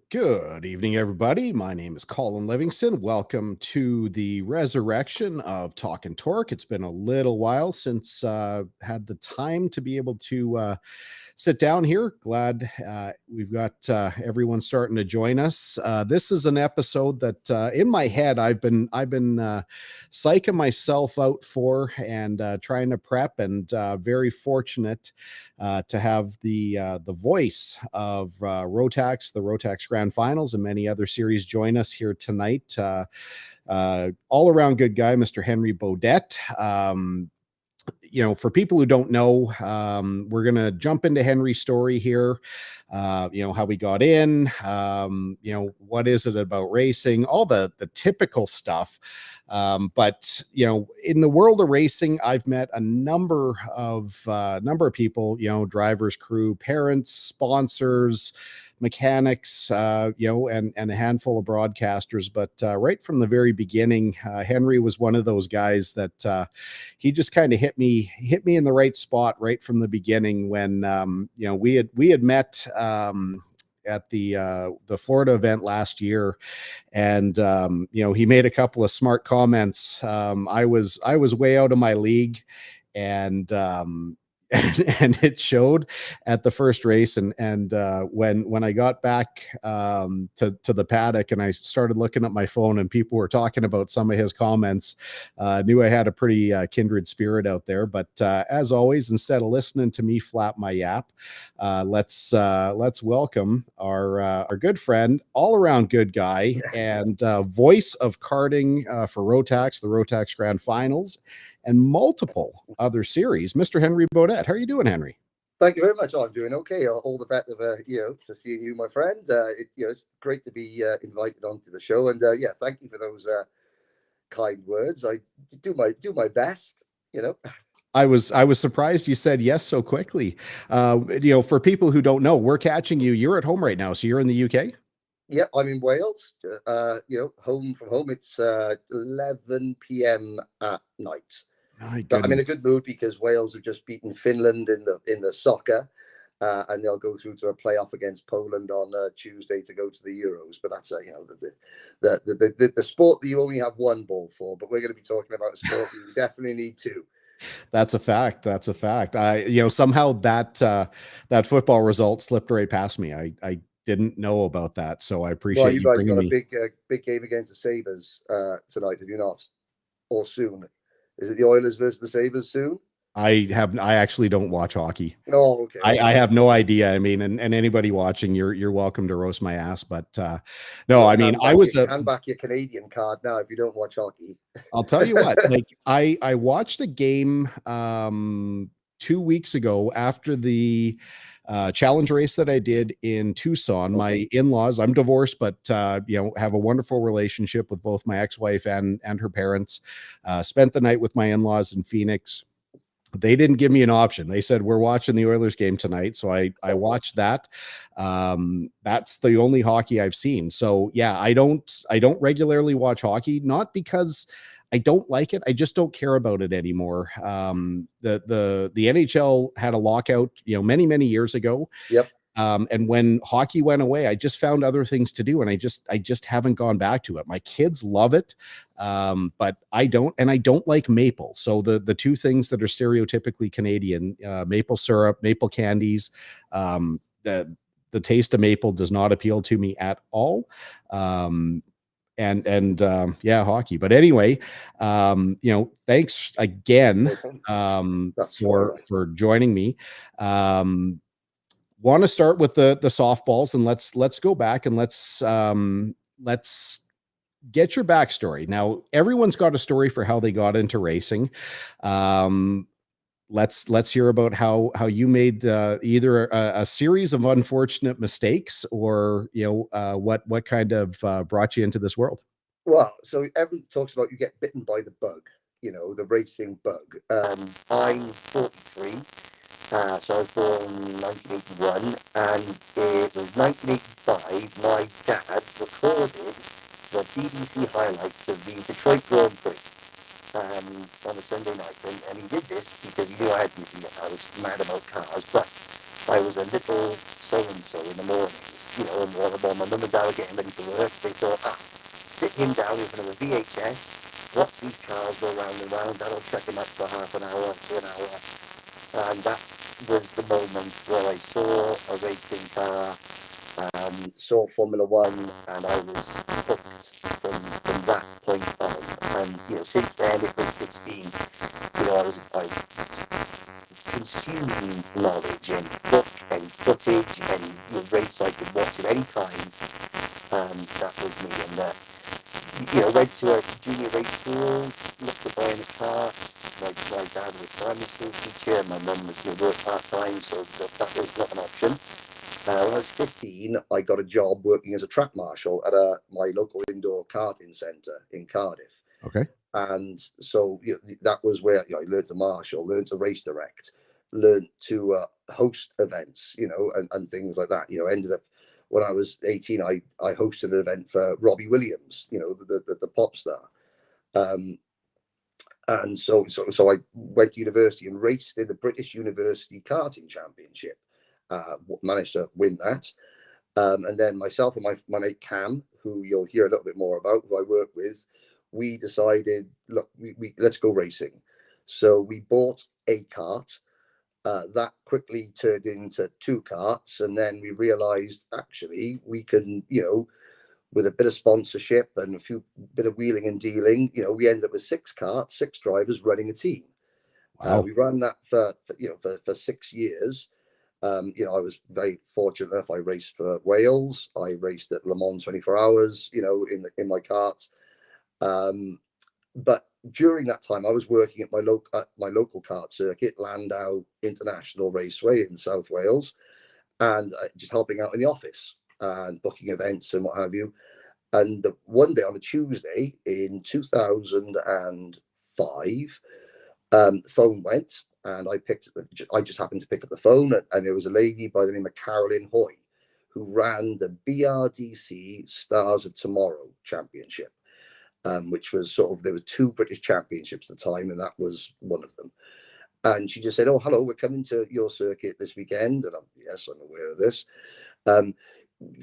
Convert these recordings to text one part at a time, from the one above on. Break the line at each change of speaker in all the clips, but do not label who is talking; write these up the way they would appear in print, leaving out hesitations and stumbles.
Good evening, everybody. My name is Colin Livingston. Welcome to the resurrection of Talk and Torque. It's been a little while since had the time to be able to sit down here. Glad we've got everyone starting to join us. This is an episode that, in my head, I've been psyching myself out for and trying to prep, and very fortunate to have the voice of Rotax, the Rotax Grand Finals, and many other series join us here tonight. All around good guy, Mr. Henry Beaudette. For people who don't know, we're going to jump into Henry's story here. How we got in, what is it about racing, all the typical stuff. But in the world of racing, I've met a number of people, drivers, crew, parents, sponsors, mechanics, and a handful of broadcasters. But right from the very beginning, Henry was one of those guys that he just kind of hit me in the right spot right from the beginning when we had met at the Florida event last year, and he made a couple of smart comments. I was way out of my league, and and it showed at the first race. And when I got back to the paddock and I started looking at my phone and people were talking about some of his comments, knew I had a pretty kindred spirit out there. But as always, instead of listening to me flap my yap, let's welcome our good friend, all around good guy, and voice of karting for Rotax, the Rotax Grand Finals, and multiple other series, Mr. Henry Beaudette. How are you doing, Henry?
Thank you very much. I'm doing okay. All the better, to see you, my friend. It's great to be invited onto the show, and thank you for those kind words. I do my best. You know.
I was surprised you said yes so quickly. For people who don't know, we're catching you. You're at home right now, so you're in the UK.
Yeah, I'm in Wales. Home from home. It's 11 p.m. at night.
My
But I'm in
goodness.
a good mood because Wales have just beaten Finland in the soccer, and they'll go through to a playoff against Poland on Tuesday to go to the Euros. But that's the sport that you only have one ball for. But we're going to be talking about a sport that you definitely need two.
That's a fact. That's a fact. Somehow that football result slipped right past me. I didn't know about that, so I
Well,
appreciate
you
you
guys
bringing
got a
me.
big game against the Sabres tonight, have you not? Or soon? Is it the Oilers versus the Sabres soon?
I actually don't watch hockey.
Oh, okay,
I
okay.
have no idea. I mean, and anybody watching, you're welcome to roast my ass. But no,
Well,
I mean, I was a
hand back your Canadian card now if you don't watch hockey.
I'll tell you what, like I watched a game 2 weeks ago after the challenge race that I did in Tucson. My in-laws, I'm divorced, but have a wonderful relationship with both my ex-wife and her parents. Spent the night with my in-laws in Phoenix. They didn't give me an option. They said, we're watching the Oilers game tonight. So I watched that. That's the only hockey I've seen. So yeah, I don't regularly watch hockey, not because I don't like it. I just don't care about it anymore. The NHL had a lockout, many years ago.
Yep.
And when hockey went away, I just found other things to do, and I just haven't gone back to it. My kids love it, but I don't, and I don't like maple. So the two things that are stereotypically Canadian: maple syrup, maple candies. The taste of maple does not appeal to me at all. Yeah, hockey. But anyway, thanks again
That's all
for
right.
joining me. Want to start with the softballs, and let's go back and let's get your backstory. Now, everyone's got a story for how they got into racing. Let's hear about how you made either a series of unfortunate mistakes, or what kind of brought you into this world.
Well, so everyone talks about you get bitten by the bug, the racing bug. I'm 43, so I was born 1981, and it was 1985. My dad recorded the BBC highlights of the Detroit Grand Prix on a Sunday night, and he did this because he knew I had I was mad about cars, but I was a little so-and-so in the mornings, you know, and while my mum and dad were getting ready for work, they thought, sit him down in front of a VHS, watch these cars go round and round, that'll check him up for half an hour to an hour. And that was the moment where I saw a racing car, saw Formula One, and I was hooked from that point on. And you know, since then it's been, you know, I've consumed knowledge and book and footage and you know, race I could watch of any kind. That was me. And you know, went to a junior race school, looked at buying a car. My dad was a primary school teacher, my mum was worked part time, so that was not an option. When I was 15, I got a job working as a track marshal at my local indoor karting centre in Cardiff.
Okay.
And so you know, that was where you know, I learned to marshal, learned to race direct, learned to host events, you know, and things like that. You know, ended up when I was 18, I hosted an event for Robbie Williams, you know, the pop star. And so I went to university and raced in the British University Karting Championship. Managed to win that. And then myself and my mate Cam, who you'll hear a little bit more about, who I work with, we decided, look, we let's go racing. So we bought a kart. That quickly turned into 2 karts, and then we realised actually we can, you know, with a bit of sponsorship and a bit of wheeling and dealing, you know, we ended up with 6 karts, 6 drivers running a team.
Wow.
We ran that for 6 years. You know, I was very fortunate enough. I raced for Wales. I raced at Le Mans 24 Hours. You know, in my kart. But during that time, I was working at my local kart circuit, Landau International Raceway in South Wales, and just helping out in the office and booking events and what have you. And one day on a Tuesday in 2005, the phone went, and I just happened to pick up the phone, and there was a lady by the name of Carolyn Hoy, who ran the BRDC Stars of Tomorrow Championship, which was there were 2 British championships at the time, and that was one of them. And she just said, "Oh, hello, we're coming to your circuit this weekend." And yes, I'm aware of this.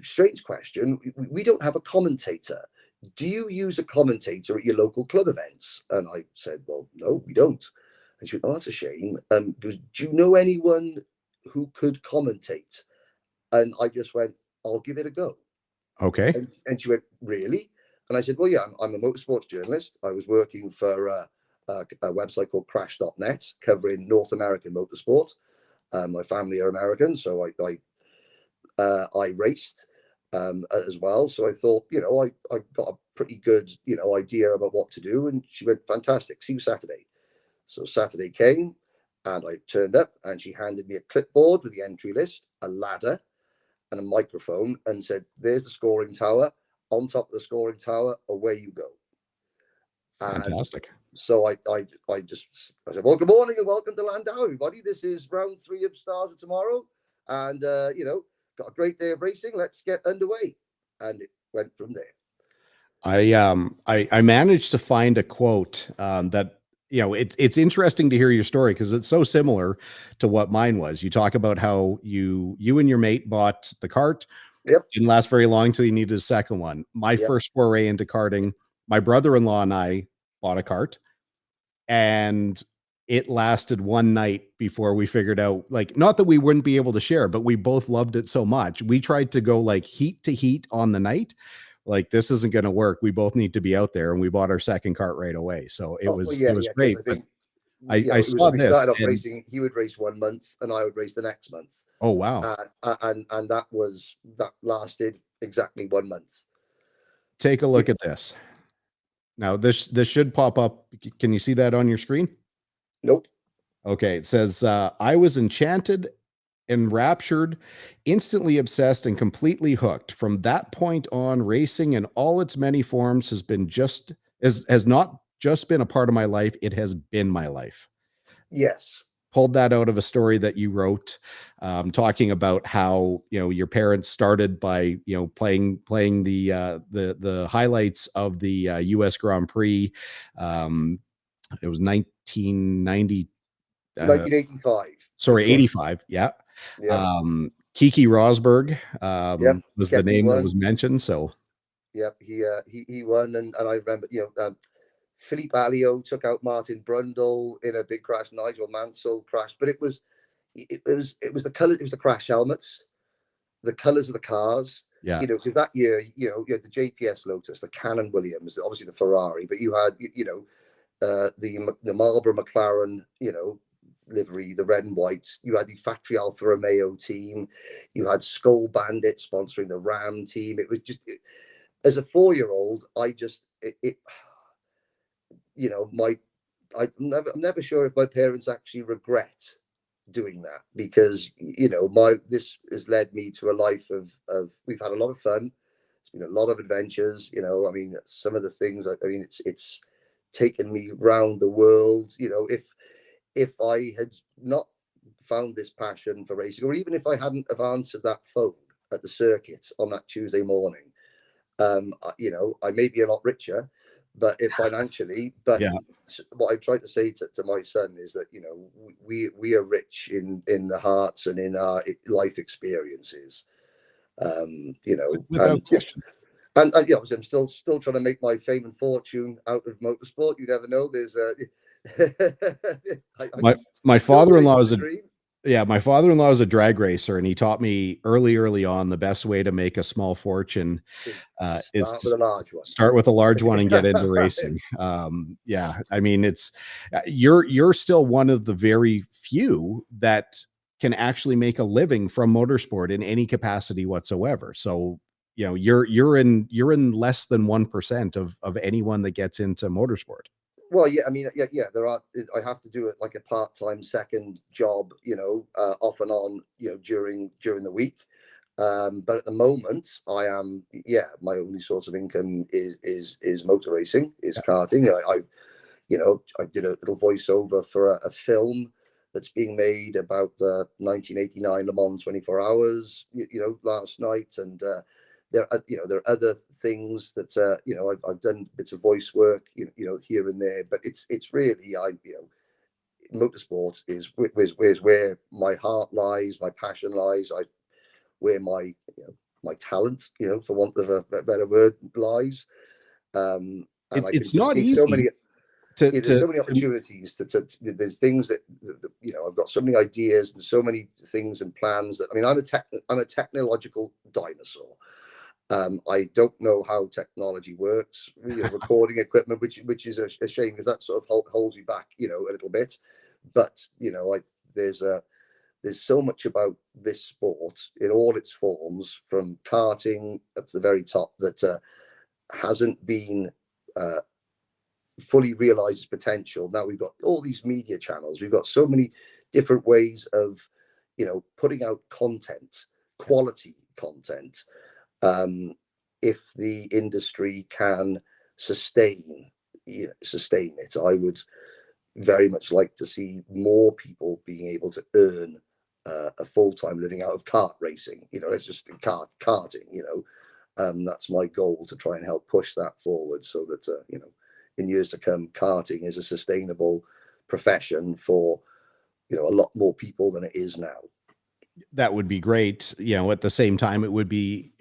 Strange question. We don't have a commentator. Do you use a commentator at your local club events? And I said, "Well, no, we don't." And she went, "Oh, that's a shame." Goes, "Do you know anyone who could commentate?" And I just went, "I'll give it a go."
Okay.
And she went, "Really?" And I said, "Well, yeah, I'm a motorsports journalist. I was working for a website called Crash.net, covering North American motorsport. My family are American, so I raced as well. So I thought, you know, I got a pretty good, you know, idea about what to do." And she went, "Fantastic. See you Saturday." So Saturday came, and I turned up, and she handed me a clipboard with the entry list, a ladder, and a microphone, and said, "There's the scoring tower. On top of the scoring tower, away you go." And
Fantastic.
so I said, "Well, good morning and welcome to Landau, everybody. This is round 3 of Stars of Tomorrow, and you know, got a great day of racing. Let's get underway." And it went from there.
I managed to find a quote that, you know, it's interesting to hear your story because it's so similar to what mine was. You talk about how you and your mate bought the cart.
Yep.
Didn't last very long till you needed a second one. My
Yep.
first foray into karting, my brother-in-law and I bought a cart, and it lasted one night before we figured out, like, not that we wouldn't be able to share, but we both loved it so much. We tried to go like heat to heat on the night. Like, this isn't going to work. We both need to be out there. And we bought our second cart right away. So it
Oh, well,
was,
yeah,
it was
yeah. Because
great.
I
But
think, you know,
I
it was
saw
we
this
started off
and,
racing. He would race 1 month, and I would race the next month.
oh, wow.
And that lasted exactly 1 month.
Take a look at this. Now this should pop up. Can you see that on your screen?
Nope.
Okay. It says, "I was enchanted, enraptured, instantly obsessed, and completely hooked. From that point on, racing in all its many forms has not just been a part of my life, it has been my life."
Yes.
Pulled that out of a story that you wrote, talking about how, you know, your parents started by, you know, playing the highlights of the US Grand Prix. It was 1990.
1985.
Sorry, 85. Yeah.
Yeah.
Kiki Rosberg
Yep,
was the
Kepi
name that
won.
was mentioned. So
Yep, he won, and I remember, Philippe Alliot took out Martin Brundle in a big crash. Nigel Mansell crashed, but it was the color, it was the crash helmets, the colors of the cars.
yeah,
Because that year, you had the JPS Lotus, the Cannon Williams, obviously the Ferrari, but you had, the Marlboro McLaren, livery, the red and whites. You had the factory Alfa Romeo team. You had Skull Bandit sponsoring the Ram team. It was just, as a 4-year-old, I just, my, I'm never sure if my parents actually regret doing that, because this has led me to a life of we've had a lot of fun. It's been a lot of adventures. I mean, some of the things, I mean, it's taken me round the world. If I had not found this passion for racing, or even if I hadn't have answered that phone at the circuit on that Tuesday morning, I may be a lot richer, but if financially, but
yeah.
what I try to say to my son is that, we are rich in the hearts and in our life experiences.
Without question.
And obviously I'm still trying to make my fame and fortune out of motorsport. You never know. There's
My
still
father-in-law
chasing
is
the
a
dream.
Yeah, my father-in-law is a drag racer, and he taught me early on the best way to make a small fortune
Is
is
start
to
with a large one.
start with a large one and get into racing. Yeah, I mean, it's you're still one of the very few that can actually make a living from motorsport in any capacity whatsoever. So, you're in less than 1% of anyone that gets into motorsport.
Well, yeah, I mean, yeah. There are. I have to do it like a part-time second job, off and on, during the week. But at the moment, I am, yeah. My only source of income is motor racing, is karting. I did a little voiceover for a film that's being made about the 1989 Le Mans 24 Hours, last night, and there are other things that I've done bits of voice work, here and there, but it's really, motorsport is where my heart lies, my passion lies, where my talent, for want of a better word, lies. And I can
It's
just
not
see so many.
easy to
Yeah, there's so many
to
opportunities there's things that I've got so many ideas and so many things and plans that, I mean, I'm a technological dinosaur. I don't know how technology works, recording equipment, which is a shame, because that sort of holds you back, a little bit. But there's so much about this sport in all its forms, from karting up to the very top, that hasn't been fully realized its potential. Now we've got all these media channels. We've got so many different ways of, putting out content, quality content. If the industry can sustain, sustain it, I would very much like to see more people being able to earn a full-time living out of kart racing. It's just karting. That's my goal, to try and help push that forward, so that in years to come, karting is a sustainable profession for a lot more people than it is now.
That would be great. At the same time, it would be,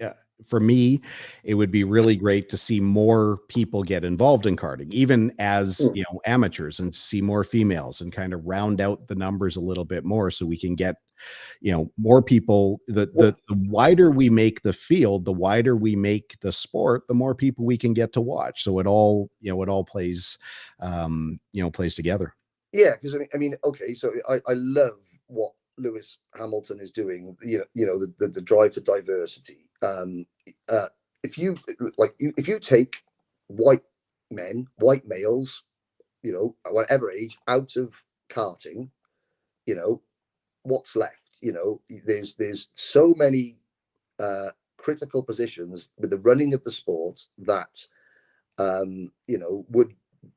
for me, it would be really great to see more people get involved in karting, even as,
Mm.
amateurs, and see more females, and kind of round out the numbers a little bit more, so we can get, more people. The wider we make the field, the wider we make the sport, the more people we can get to watch. So it all plays, plays together.
Yeah, because I mean, okay, so I love what Lewis Hamilton is doing. The drive for diversity. Uh, if you take white men, white males, whatever age, out of karting, what's left? There's so many critical positions with the running of the sport that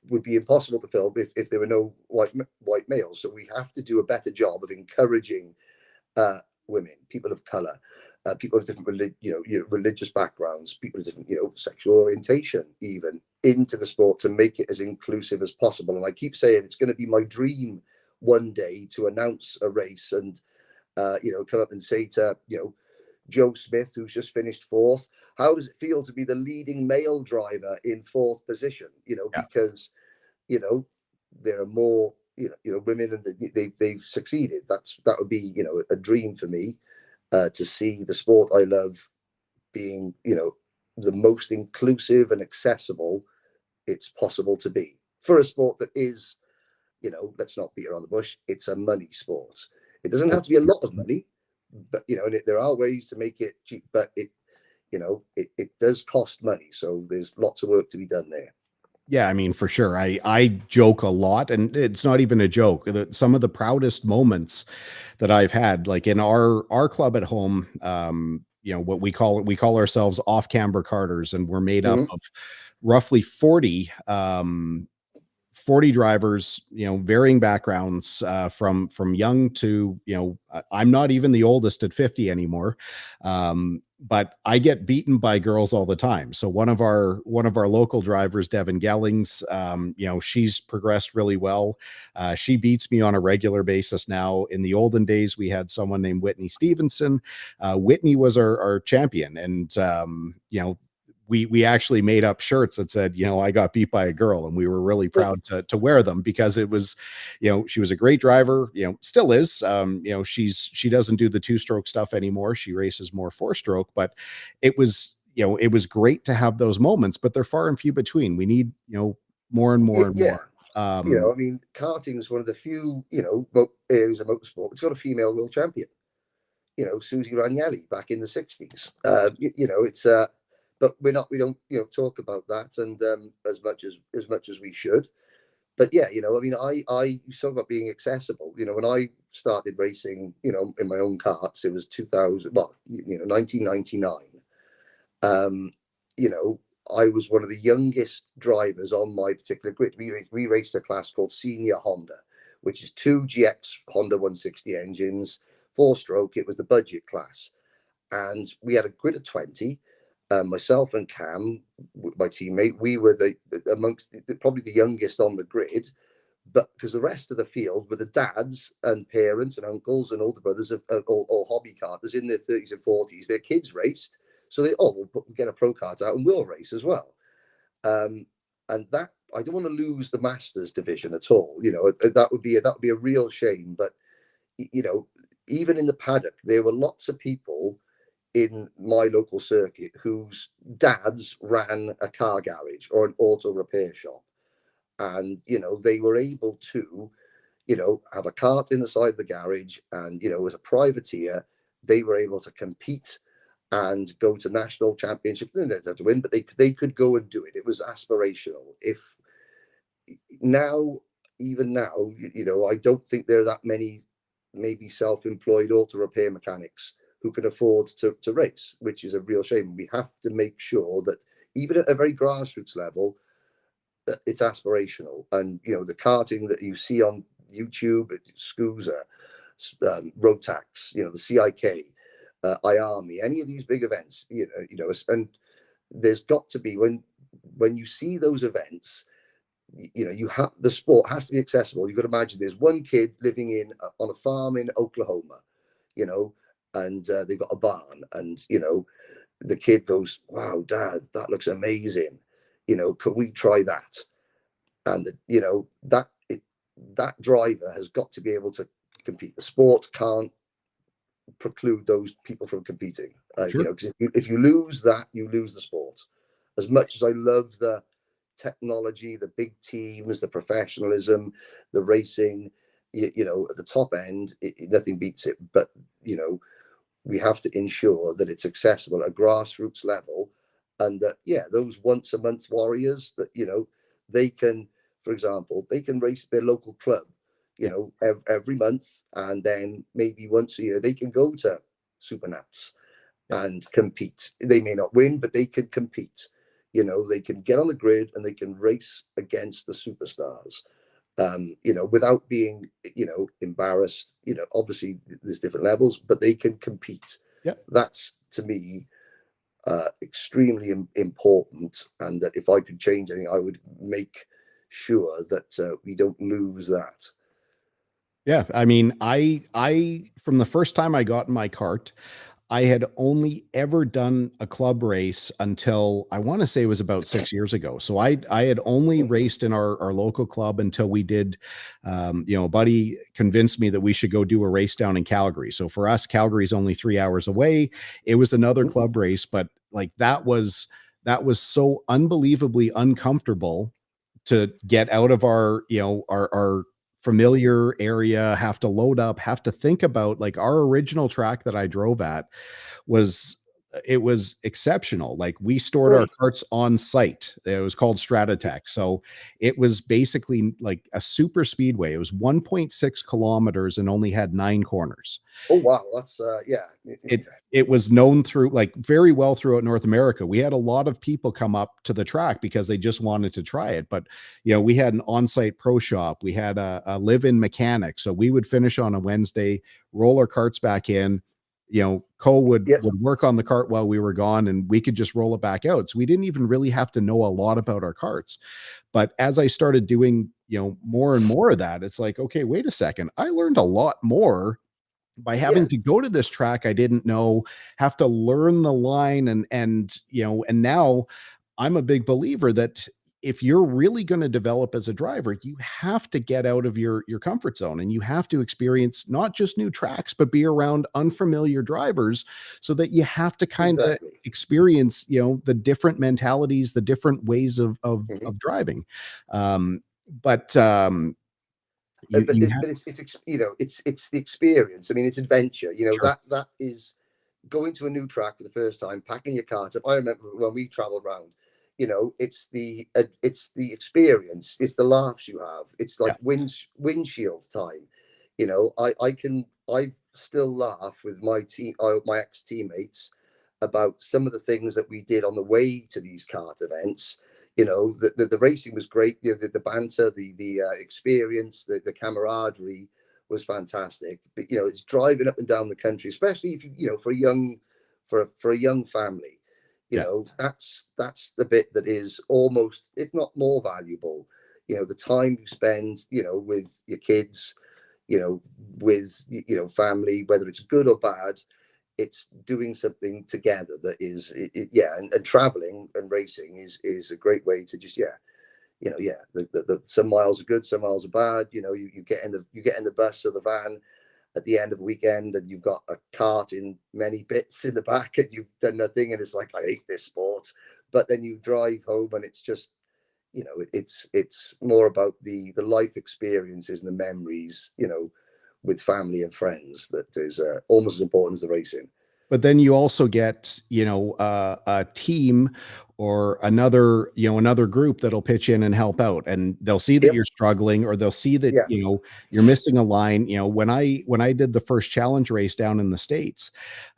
would be impossible to fill if there were no white males. So we have to do a better job of encouraging women, people of color, people of different religious backgrounds, people of different sexual orientation, even, into the sport, to make it as inclusive as possible. And I keep saying it's going to be my dream one day to announce a race and come up and say to, Joe Smith, who's just finished fourth, how does it feel to be the leading male driver in fourth position?
Yeah.
Because, there are more, women, and they've succeeded. That would be, a dream for me, to see the sport I love being, the most inclusive and accessible it's possible to be for a sport that is, let's not beat around the bush. It's a money sport. It doesn't have to be a lot of money, but and there are ways to make it cheap. But it does cost money. So there's lots of work to be done there.
Yeah, I mean, for sure. I joke a lot, and it's not even a joke. Some of the proudest moments that I've had, like in our club at home, what we call ourselves off camber carters, and we're made up
Mm-hmm.
of roughly 40 drivers, varying backgrounds, from young to, I'm not even the oldest at 50 anymore. But I get beaten by girls all the time. So one of our local drivers, Devin Gellings, she's progressed really well. She beats me on a regular basis now. In the olden days, we had someone named Whitney Stevenson. Whitney was our champion, and we actually made up shirts that said, I got beat by a girl, and we were really proud to wear them, because it was, she was a great driver, still is. She doesn't do the 2-stroke stuff anymore. She races more 4-stroke, but it was, it was great to have those moments, but they're far and few between. We need, more and more and
Yeah.
more.
I mean, karting is one of the few, areas of motorsport. It's got a female world champion. Susie Ranieri back in the 60s. It's but we don't talk about that, and as much as we should. But yeah, I mean, I talk about being accessible. When I started racing, in my own karts, it was 2000, 1999. Um, I was one of the youngest drivers on my particular grid. We raced a class called Senior Honda, which is 2 GX Honda 160 engines, 4-stroke. It was the budget class, and we had a grid of 20. Myself and Cam, my teammate, we were amongst probably the youngest on the grid, but because the rest of the field were the dads and parents and uncles and older brothers or hobby karters in their 30s and 40s. Their kids raced, so we'll get a pro kart out and we'll race as well. And that, I don't want to lose the masters division at all. That would be a real shame. But even in the paddock, there were lots of people in my local circuit whose dads ran a car garage or an auto repair shop, and they were able to have a cart in the side of the garage, and as a privateer they were able to compete and go to national championship. They didn't have to win, but they could go and do it. It was aspirational. If now Even now, I don't think there are that many maybe self-employed auto repair mechanics who can afford to race, which is a real shame. We have to make sure that even at a very grassroots level, that it's aspirational. And the karting that you see on YouTube, Scusa, Rotax, the CIK, IARMI, any of these big events, and there's got to be, when you see those events, you have, the sport has to be accessible. You've got to imagine there's one kid living on a farm in Oklahoma, and they've got a barn, and the kid goes, "Wow, Dad, that looks amazing. Can we try that?" And that driver has got to be able to compete. The sport can't preclude those people from competing.
Sure.
Because if you lose that, you lose the sport. As much as I love the technology, the big teams, the professionalism, the racing, at the top end, nothing beats it. But we have to ensure that it's accessible at a grassroots level, and that those once a month warriors, that they can, for example, they can race their local club, every month, and then maybe once a year they can go to Supernats and compete. They may not win, but they can compete. They can get on the grid and they can race against the superstars, without being, embarrassed. Obviously there's different levels, but they can compete.
Yeah.
That's, to me, extremely important. And that if I could change anything, I would make sure that we don't lose that.
Yeah, I mean, I from the first time I got in my cart, I had only ever done a club race until I want to say it was about 6 years ago. So I had only
Mhm.
raced in our local club until we did, a buddy convinced me that we should go do a race down in Calgary. So for us, Calgary's only 3 hours away. It was another club race, but like that was so unbelievably uncomfortable to get out of our our familiar area, have to load up, have to think about like our original track that I drove at was it was exceptional. Like we stored our
Great.
carts on site. It was called Stratatech. So it was basically like a super speedway. It was 1.6 kilometers and only had 9 corners.
Oh wow, that's yeah.
It was known through like very well throughout North America. We had a lot of people come up to the track because they just wanted to try it. But we had an on-site pro shop. We had a live-in mechanic. So we would finish on a Wednesday, roll our carts back in. Cole would
Yep.
would work on the cart while we were gone, and we could just roll it back out. So we didn't even really have to know a lot about our carts. But as I started doing, more and more of that, it's like, okay, wait a second. I learned a lot more by
Yeah.
having to go to this track I didn't know, have to learn the line, and now I'm a big believer that if you're really going to develop as a driver, you have to get out of your comfort zone, and you have to experience not just new tracks but be around unfamiliar drivers, so that you have to kind of
Exactly.
experience the different mentalities, the different ways of of,
Mhm.
of driving. But
But
you have
it's the experience. I mean, it's adventure.
sure.
That is going to a new track for the first time, packing your cart up. I remember when we traveled around. It's the experience. It's the laughs you have. It's like
Yeah.
windshield time. I still laugh with my ex teammates about some of the things that we did on the way to these kart events. The racing was great. The banter, the experience, the camaraderie was fantastic. But it's driving up and down the country, especially if for a young family.
Yeah.
That's the bit that is almost, if not more valuable. The time you spend, with your kids, with family, whether it's good or bad. It's doing something together that is yeah, and traveling and racing is a great way to just yeah, some miles are good, some miles are bad. You get in the bus or the van at the end of a weekend, and you've got a cart in many bits in the back, and you've done nothing, and it's like, I hate this sport. But then you drive home, and it's just, it's more about the life experiences and the memories, with family and friends, that is almost as important as the racing.
But then you also get, a team or another group that'll pitch in and help out, and they'll see that
Yep.
you're struggling, or they'll see that,
Yeah.
you're missing a line. When I did the first challenge race down in the States,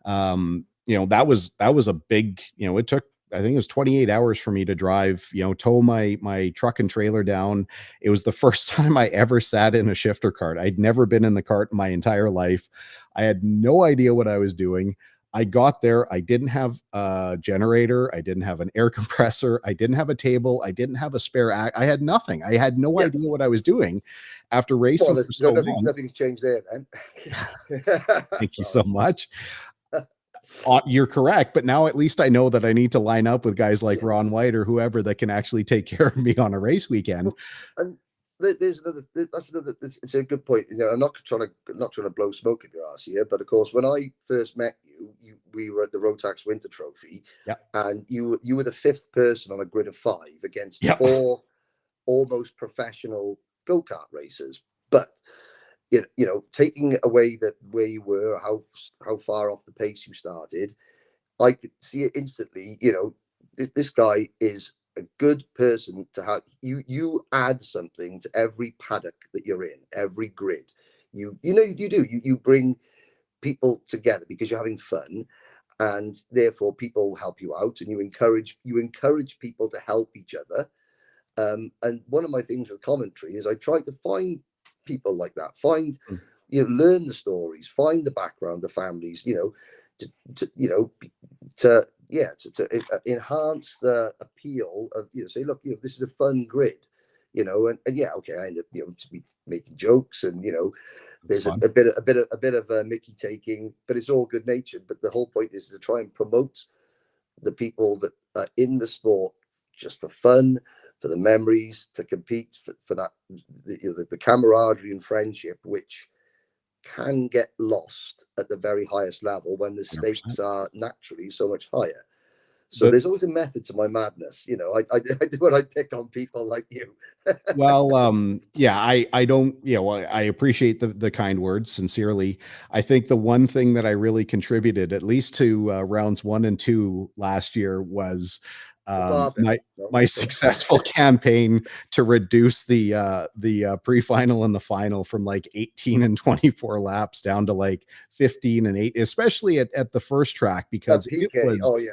that was a big, it took, I think it was 28 hours for me to drive, tow my truck and trailer down. It was the first time I ever sat in a shifter cart. I'd never been in the cart in my entire life. I had no idea what I was doing. I got there. I didn't have a generator. I didn't have an air compressor. I didn't have a table. I didn't have a spare I had nothing. I had no
Yeah.
idea what I was doing after
Well,
racing for
there's so
so
nothing's
long.
nothing's changed there then.
Thank you so
Sorry.
much. You're correct, but now at least I know that I need to line up with guys like
Yeah.
Ron White or whoever that can actually take care of me on a race weekend.
Well, and there's another. That's another. It's a good point. I'm not trying to blow smoke at your ass here, but of course, when I first met you, we were at the Rotax Winter Trophy,
Yeah.
and you were the fifth person on a grid of five against
Yeah.
four almost professional go-kart racers. But taking away that where you were, how far off the pace you started, I could see it instantly. This guy is a good person to have. You add something to every paddock that you're in, every grid. You do. You bring people together because you're having fun, and therefore people help you out, and you encourage people to help each other. And one of my things with commentary is I try to find people like that.
Mm.
Learn the stories, find the background, the families. To yeah, to enhance the appeal of, say, look, this is a fun grid. you know, and yeah, okay, I end up, to be making jokes, and
It's
there's
fun.
a bit of Mickey taking, but it's all good natured. But the whole point is to try and promote the people that are in the sport just for fun, for the memories, to compete for that, the camaraderie and friendship, which can get lost at the very highest level when the
100%.
stakes are naturally so much higher. So
The
there's always a method to my madness. I do what I pick on people like you.
Well, yeah, I don't, I appreciate the kind words sincerely. I think the one thing that I really contributed, at least to rounds 1 and 2 last year, was
The barbell.
my
No?
my successful campaign to reduce the pre-final and the final from like 18 and 24 laps down to like 15 and 8, especially at the first track,
A
because
PK. Oh yeah,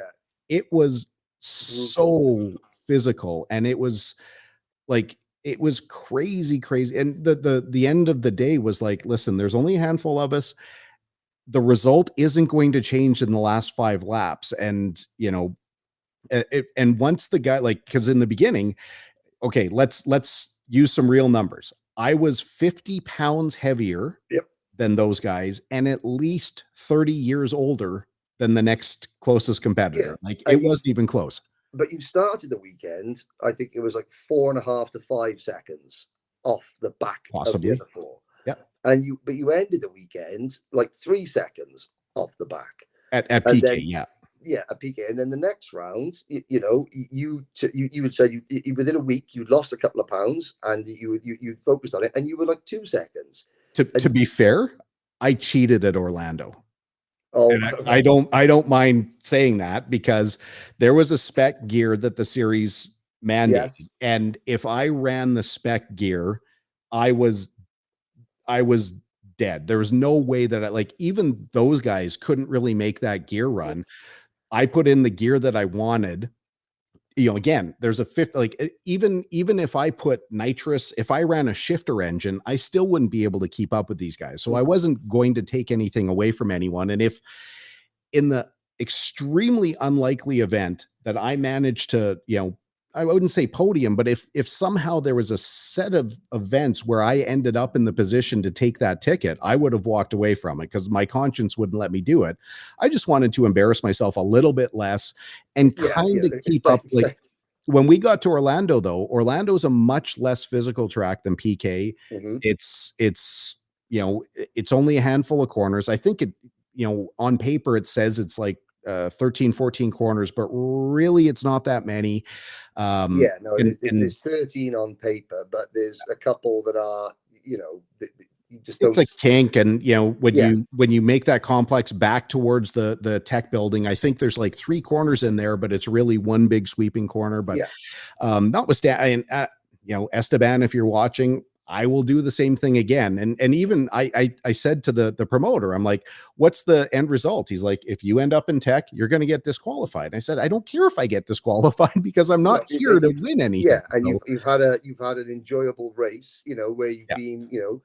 it was
brutal.
so physical, and it was like, it was crazy. And the end of the day was like, listen, there's only a handful of us. The result isn't going to change in the last 5 laps. And, and once the guy, like, because in the beginning, okay, let's use some real numbers. I was 50 pounds heavier
Yep.
than those guys, and at least 30 years older than the next closest
Yeah,
competitor. Like, it
and
wasn't even close.
but you started the weekend. I think it was like 4.5 to 5 seconds off the back of the
Possibly.
other four,
Yeah.
and you ended the weekend like 3 seconds off the back,
At
and
PK.
then
Yeah.
yeah, a PK, and then the next round, you would say within a week you'd lost a couple of pounds, and you focused on it, and you were like 2 seconds,
To
and
be fair, I cheated at Orlando.
oh
And I don't mind saying that, because there was a spec gear that the series mandated.
yes,
And if I ran the spec gear, I was I was dead. There was no way that like, even those guys couldn't really make that gear run. I put in the gear that I wanted. Again, there's a fifth, like, even if I put nitrous, if I ran a shifter engine, I still wouldn't be able to keep up with these guys. So I wasn't going to take anything away from anyone. And if, in the extremely unlikely event that I managed to, I wouldn't say podium, but if somehow there was a set of events where I ended up in the position to take that ticket, I would have walked away from it because my conscience wouldn't let me do it. I just wanted to embarrass myself a little bit less and
yeah,
kind
yeah,
of keep up. Like, when we got to Orlando, though, Orlando's a much less physical track than PK.
mhm.
It's it's only a handful of corners. I think on paper it says it's like 13, 14 corners, but really it's not that many.
Yeah, no,
And
there's 13 on paper, but there's a couple that are, you just
it's
don't.
a kink. And when
Yeah,
you make that complex back towards the tech building, I think there's like 3 corners in there, but it's really one big sweeping corner. But
yeah,
notwithstanding, Esteban, if you're watching, I will do the same thing again. And even I said to the promoter, I'm like, what's the end result? He's like, if you end up in tech, you're going to get disqualified. And I said, I don't care if I get disqualified, because I'm not
no,
here to win
yeah,
anything.
and
So
you've had an enjoyable race, where you've
yeah,
been,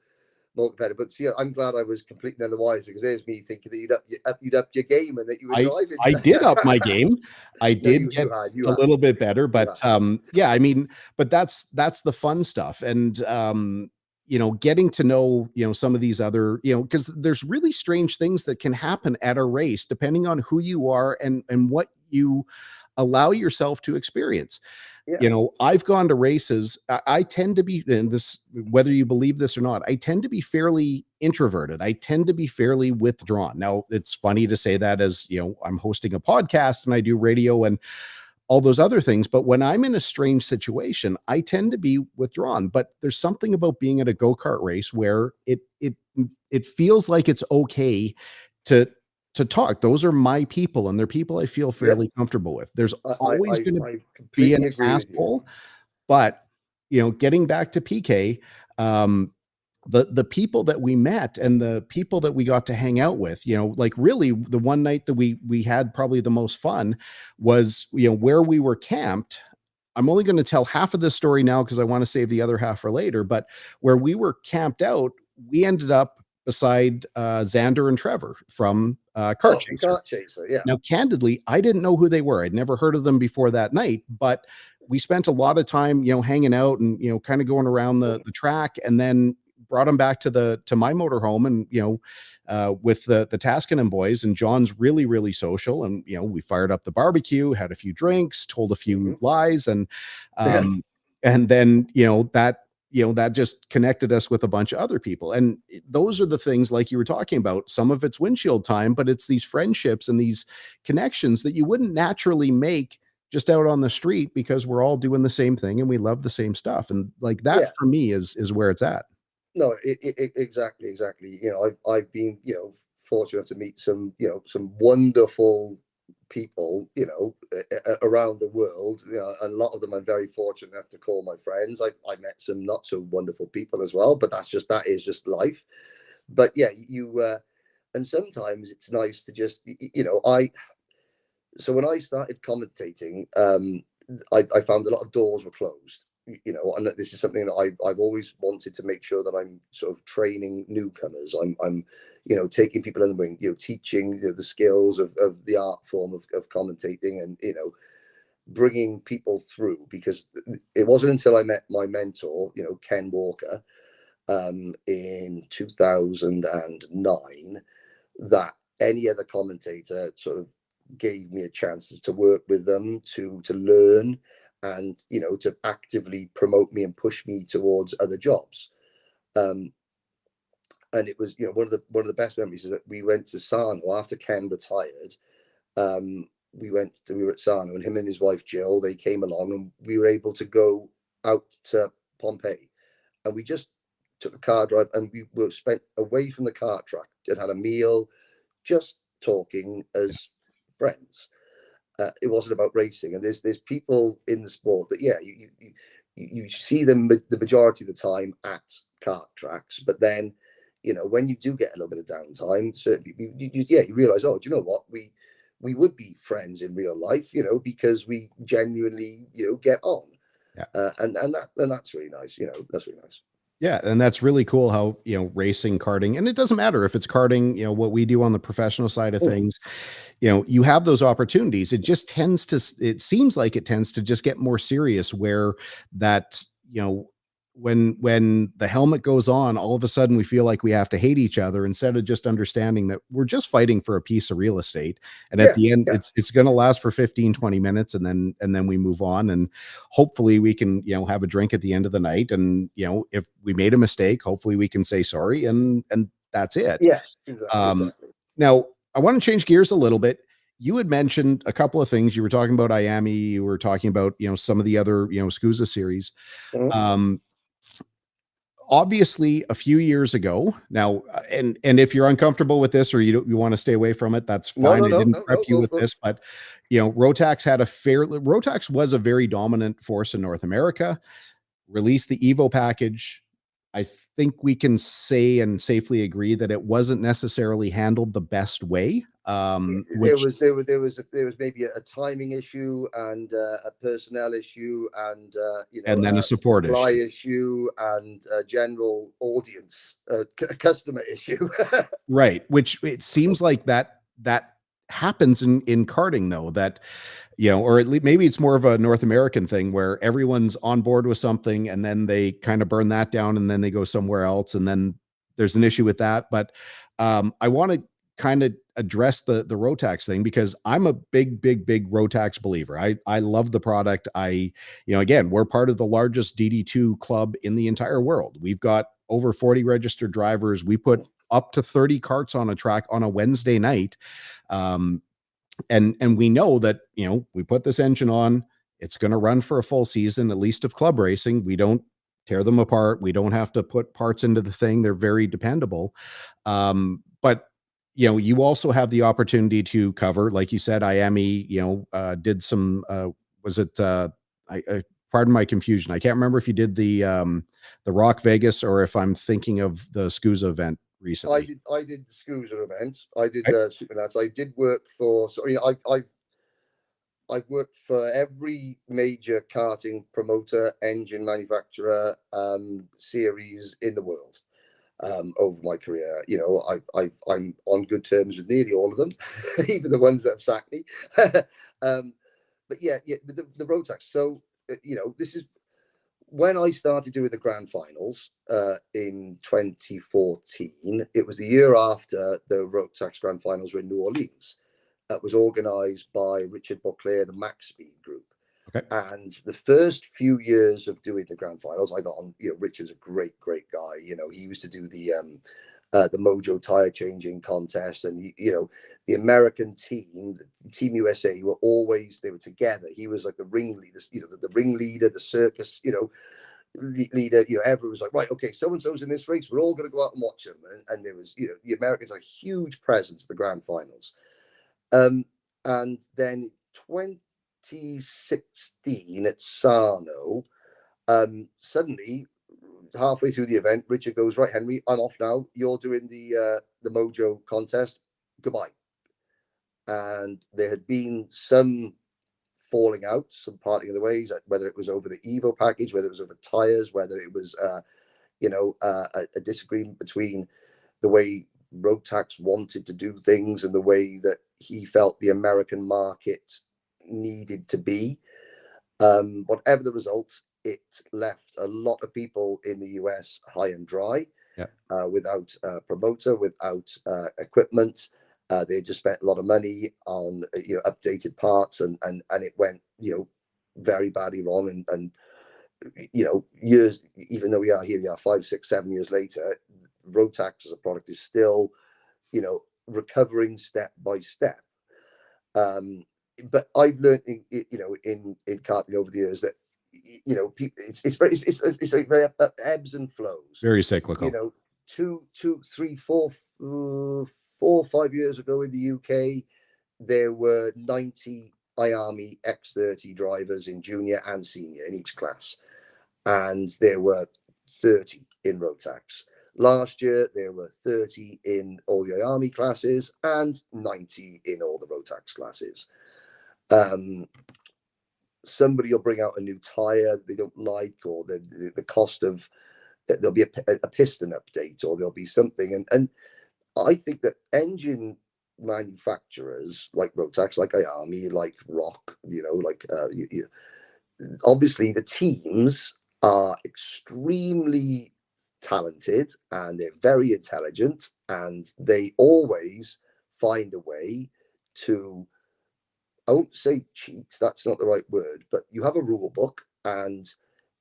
more competitive. But see, I'm glad I was completely none the wiser, because there's me thinking that you'd up your game and that you were
I
driving.
I did up my game. I
No,
did get
you
a
had,
little bit better,
you
but
had.
yeah, I mean, but that's the fun stuff. And getting to know, some of these other, because there's really strange things that can happen at a race depending on who you are and what you allow yourself to experience.
Yeah,
I've gone to races. I tend to be, and this, whether you believe this or not, I tend to be fairly introverted. I tend to be fairly withdrawn. Now, it's funny to say that, as I'm hosting a podcast and I do radio and all those other things. But when I'm in a strange situation, I tend to be withdrawn. But there's something about being at a go-kart race where it feels like it's okay to talk. Those are my people, and they're people I feel
yeah,
fairly comfortable with. There's
I, I,
always
I,
going to
I
be an
completely agree with you.
asshole, but getting back to PK, the people that we met and the people that we got to hang out with, like, really the one night that we had probably the most fun was, where we were camped. I'm only going to tell half of this story now because I want to save the other half for later. But where we were camped out, we ended up beside Xander and Trevor from Kart
Oh,
Chaser.
Kart Chaser, yeah.
Now, candidly, I didn't know who they were. I'd never heard of them before that night, but we spent a lot of time, hanging out and, kind of going around the track, and then brought them back to my motorhome, and, with the Taskinen boys. And John's really, really social. And, we fired up the barbecue, had a few drinks, told a few lies.
Yeah.
And then, that just connected us with a bunch of other people. And those are the things, like you were talking about. Some of it's windshield time, but it's these friendships and these connections that you wouldn't naturally make just out on the street, because we're all doing the same thing and we love the same stuff. And like that
Yeah.
for me is where it's at.
No, exactly. I've been, fortunate enough to meet some, some wonderful people, around the world. A lot of them I'm very fortunate enough to call my friends. I met some not so wonderful people as well, but that is just life. But yeah, and sometimes it's nice to just, so when I started commentating, I found a lot of doors were closed. And this is something that I've always wanted to make sure that I'm sort of training newcomers. I'm taking people in the wing, teaching the skills of the art form of commentating, and bringing people through. Because it wasn't until I met my mentor, Ken Walker, in 2009, that any other commentator sort of gave me a chance to work with them, to learn, and to actively promote me and push me towards other jobs. um and it was, one of the best memories is that we went to Sarno after Ken retired. We were at Sarno, and him and his wife Jill, they came along, and we were able to go out to Pompeii, and we just took a car drive, and we were spent away from the kart track and had a meal, just talking as friends. It wasn't about racing. And there's people in the sport that, yeah, you see them the majority of the time at kart tracks, but then, when you do get a little bit of downtime, certainly you realize, oh, do you know what, we would be friends in real life, because we genuinely, get on.
Yeah.
And that's really nice. That's really nice.
Yeah, and that's really cool how, racing, karting, and it doesn't matter if it's karting, what we do on the professional side of
Mm.
things, you have those opportunities. It just it seems like it tends to just get more serious, where that, when the helmet goes on, all of a sudden we feel like we have to hate each other, instead of just understanding that we're just fighting for a piece of real estate. And at
Yeah,
the end,
yeah,
it's going to last for 15-20 minutes, and then we move on. And hopefully we can, have a drink at the end of the night. And, if we made a mistake, hopefully we can say sorry, and that's it.
yeah, exactly,
Um,
exactly.
Now, I want to change gears a little bit. You had mentioned a couple of things. You were talking about Miami. You were talking about, some of the other, SCUSA series.
Mhm.
Um, Obviously, a few years ago now, and if you're uncomfortable with this, or you want to stay away from it, that's
No,
fine.
no,
I
no,
didn't
no,
prep
no,
you
go,
with
go.
this, but Rotax was a very dominant force in North America. Released the Evo package. I think we can say and safely agree that it wasn't necessarily handled the best way.
There
Which
was maybe a timing issue, and a personnel issue, and
And then a
a
support
supply
issue.
issue, and a general audience customer issue.
Right, which it seems like that happens in karting, though, that, or at least maybe it's more of a North American thing, where everyone's on board with something, and then they kind of burn that down, and then they go somewhere else, and then there's an issue with that. But I want to kind of address the Rotax thing, because I'm a big Rotax believer. I love the product. Again, we're part of the largest DD2 club in the entire world. We've got over 40 registered drivers. We put up to 30 carts on a track on a Wednesday night. Um, and we know that, we put this engine on, it's going to run for a full season, at least of club racing. We don't tear them apart. We don't have to put parts into the thing. They're very dependable. But you also have the opportunity to cover, like you said, IAME, did some, was it, pardon my confusion, I can't remember if you did the Rock Vegas, or if I'm thinking of the SCUSA event recently.
I did the SCUSA event. I did
Okay.
Supernats. I did work for. So, I've worked for every major karting promoter, engine manufacturer, series in the world. over my career. You know, I'm on good terms with nearly all of them, even the ones that have sacked me. But yeah, the Rotax. So you know, this is when I started doing the Grand Finals in 2014. It was the year after the Rotax Grand Finals were in New Orleans. That was organised by Richard Beauclair, the Max Speed Group.
Okay.
And the first few years of doing the Grand Finals, I got on. You know, Richard's a great guy. You know, he used to do the Mojo tire changing contest, and you know, the American team, Team USA, they were together. He was like the ringleader, you know, the ringleader, the circus, you know, leader. You know, everyone was like, right, okay, so and so's in this race. We're all going to go out and watch them. And there was, you know, the Americans had a huge presence at the Grand Finals. And then 2016 at Sarno, suddenly halfway through the event, Richard goes, right, Henry, I'm off now. You're doing the Mojo contest. Goodbye. And there had been some falling out, some parting of the ways, whether it was over the Evo package, whether it was over tires, whether it was, a disagreement between the way Rotax wanted to do things and the way that he felt the American market needed to be. Whatever the result, it left a lot of people in the US high and dry,
Yeah.
without a promoter, without equipment. They just spent a lot of money on updated parts, and it went very badly wrong. And years, even though we are 5, 6, 7 years later, Rotax as a product is still recovering step by step. But I've learned in karting over the years that people, it's like very ebbs and flows.
Very cyclical.
2, 3, 4, 4, 5 years ago in the UK, there were 90 IARMI X30 drivers in junior and senior in each class, and there were 30 in Rotax. Last year, there were 30 in all the IARMI classes and 90 in all the Rotax classes. Somebody will bring out a new tire they don't like, or the cost of, there'll be a piston update, or there'll be something. And I think that engine manufacturers like Rotax, like IARMI, like Rock, obviously the teams are extremely talented and they're very intelligent, and they always find a way to, I won't say cheat, that's not the right word, but you have a rule book, and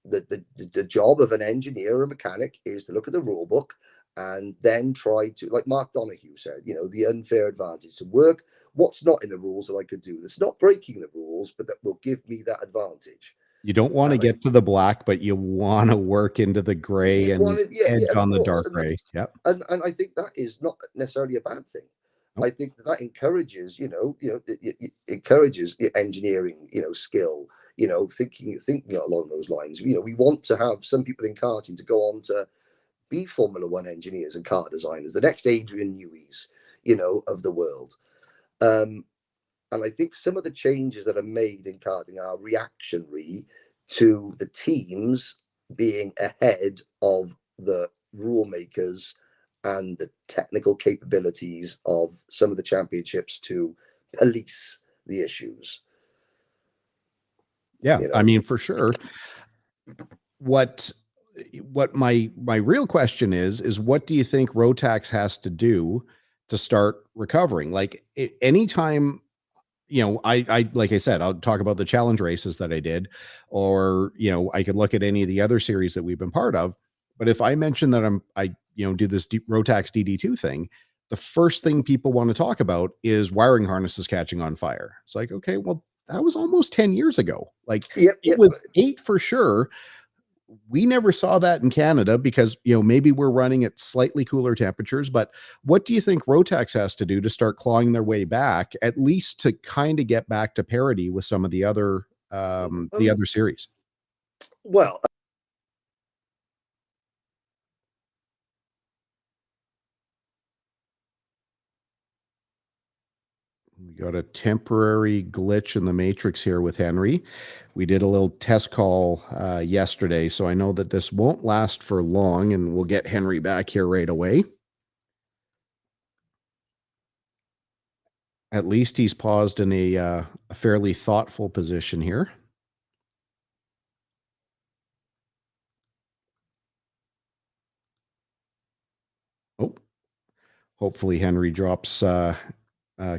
the job of an engineer or mechanic is to look at the rule book and then try to, like Mark Donoghue said, the unfair advantage, to work what's not in the rules that I could do that's not breaking the rules, but that will give me that advantage.
You don't want to get to the black, but you want to work into the gray and edge on the dark gray. Yep.
And I think that is not necessarily a bad thing. Nope. I think that encourages, it encourages engineering, skill, thinking along those lines. We want to have some people in karting to go on to be Formula One engineers and car designers, the next Adrian Newey's, of the world. And I think some of the changes that are made in karting are reactionary to the teams being ahead of the rule makers and the technical capabilities of some of the championships to police the issues.
Yeah, I mean, for sure. What my real question is what do you think Rotax has to do to start recovering? Like anytime, I like I said, I'll talk about the challenge races that I did, or I could look at any of the other series that we've been part of. But if I mention that I do this Rotax DD2 thing, the first thing people want to talk about is wiring harnesses catching on fire. It's like, okay, well, that was almost 10 years ago. Like it was 8 for sure. We never saw that in Canada because, maybe we're running at slightly cooler temperatures, but what do you think Rotax has to do to start clawing their way back, at least to kind of get back to parity with some of the other series?
Well,
we Got a temporary glitch in the matrix here with Henry. We did a little test call yesterday, so I know that this won't last for long, and we'll get Henry back here right away. At least he's paused in a fairly thoughtful position here. Oh, hopefully Henry drops,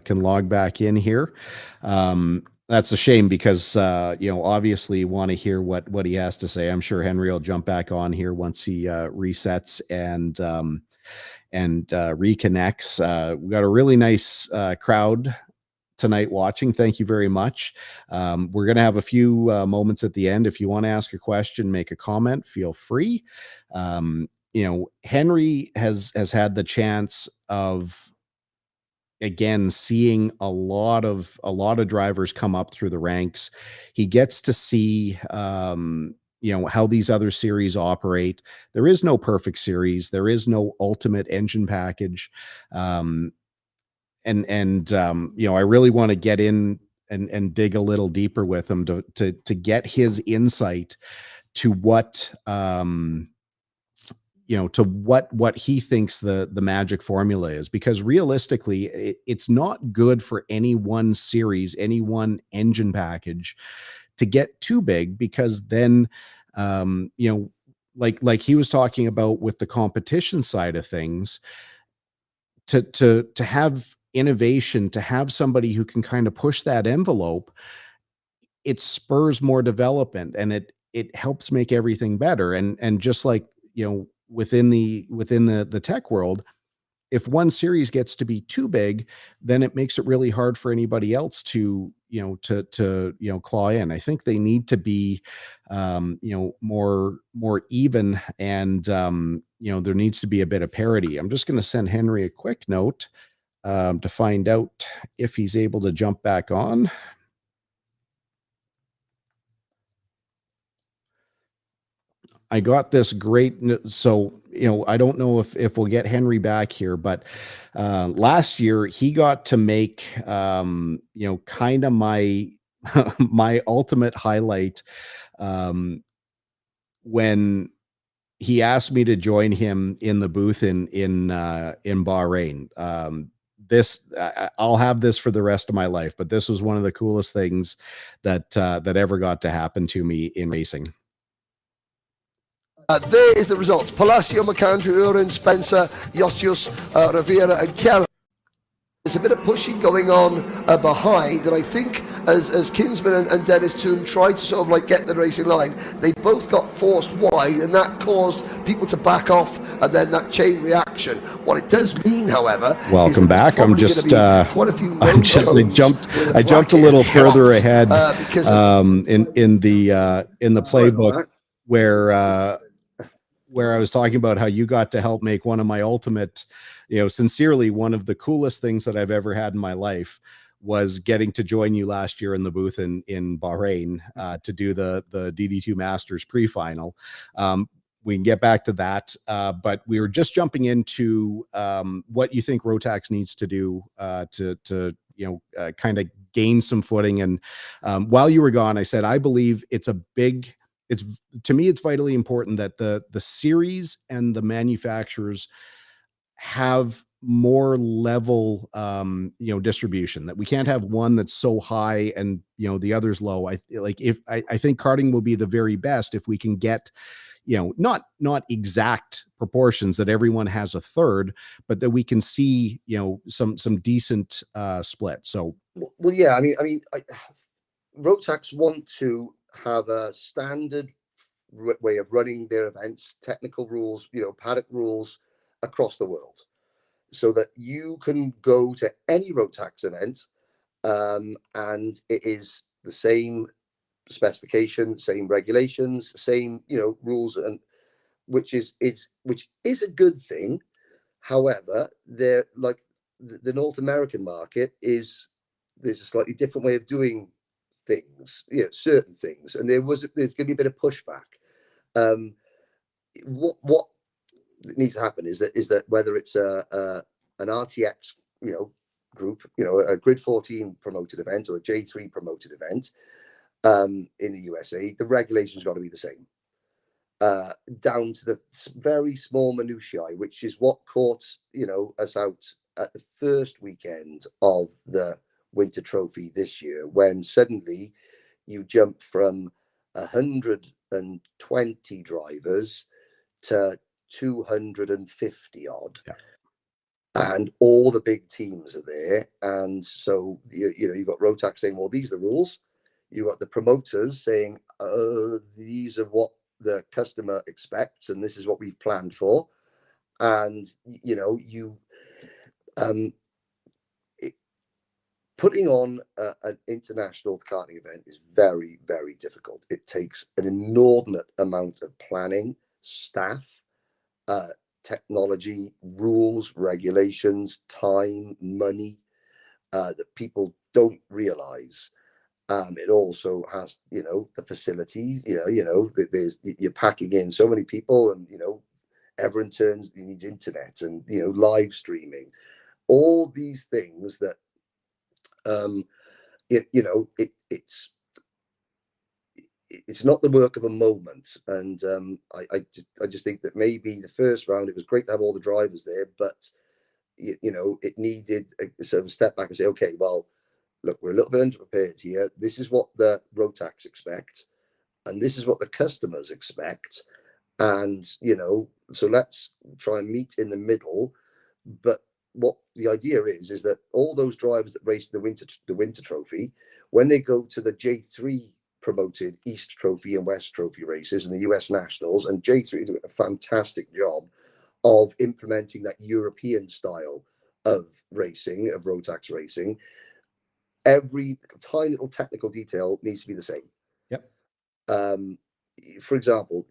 can log back in here. That's a shame because, obviously you want to hear what he has to say. I'm sure Henry will jump back on here once he resets and reconnects. We got a really nice crowd tonight watching. Thank you very much. We're going to have a few moments at the end. If you want to ask a question, make a comment, feel free. Henry has had the chance of, again, seeing a lot of drivers come up through the ranks. He gets to see how these other series operate. There is no perfect series. There is no ultimate engine package. I really want to get in and dig a little deeper with him to get his insight to what what he thinks the magic formula is, because realistically it's not good for any one series, any one engine package to get too big, because then like he was talking about with the competition side of things, to have innovation, to have somebody who can kind of push that envelope, it spurs more development, and it helps make everything better. And just like, within the tech world, if one series gets to be too big, then it makes it really hard for anybody else to claw in. I think they need to be more even, and there needs to be a bit of parity. I'm just going to send Henry a quick note to find out if he's able to jump back on. I got this great. So, I don't know if we'll get Henry back here, but last year he got to make, kind of my, my ultimate highlight, when he asked me to join him in the booth in Bahrain. I'll have this for the rest of my life, but this was one of the coolest things that ever got to happen to me in racing.
There is the results. Palacio, McAndrew, Urin, Spencer, Yostius, Rivera and Keller. There's a bit of pushing going on behind, and I think as Kinsman and Dennis Toon tried to sort of like get the racing line, they both got forced wide, and that caused people to back off, and then that chain reaction. What it does mean, however,
welcome back. I'm just I jumped a little further ahead in the playbook where I was talking about how you got to help make one of my ultimate, sincerely, one of the coolest things that I've ever had in my life was getting to join you last year in the booth in Bahrain to do the DD2 Masters pre-final. We can get back to that, but we were just jumping into what you think Rotax needs to do to kind of gain some footing. And while you were gone, I said I believe to me it's vitally important that the series and the manufacturers have more level distribution, that we can't have one that's so high and the other's low. I think karting will be the very best if we can get not exact proportions that everyone has a third, but that we can see some decent split. So
well, yeah, I mean Rotax want to have a standard way of running their events, technical rules, paddock rules across the world, so that you can go to any Rotax event and it is the same specification, same regulations, same rules, and which is a good thing. However, they're like the North American market there's a slightly different way of doing things, certain things, and there's going to be a bit of pushback. What needs to happen is that whether it's an RTX group, a Grid 14 promoted event or a J3 promoted event in the USA, the regulations got to be the same. Down to the very small minutiae, which is what caught us out at the first weekend of the Winter Trophy this year, when suddenly you jump from 120 drivers to 250 odd.
Yeah.
And all the big teams are there, and so you've got Rotax saying, well, these are the rules. You've got the promoters saying, these are what the customer expects, and this is what we've planned for. And putting on an international karting event is very, very difficult. It takes an inordinate amount of planning, staff, technology, rules, regulations, time, money, that people don't realize. It also has, the facilities, you're packing in so many people, and, everyone needs internet and, live streaming, all these things that, it's not the work of a moment. And I just think that maybe the first round, it was great to have all the drivers there, but it needed a sort of step back and say, okay, well, look, we're a little bit underprepared here. This is what the Rotax expect, and this is what the customers expect. And, so let's try and meet in the middle. But what the idea is that all those drivers that race the winter trophy, when they go to the J3 promoted East Trophy and West Trophy races and the US Nationals, and J3 is doing a fantastic job of implementing that European style of racing, of Rotax racing. Every tiny little technical detail needs to be the same.
Yep.
For example,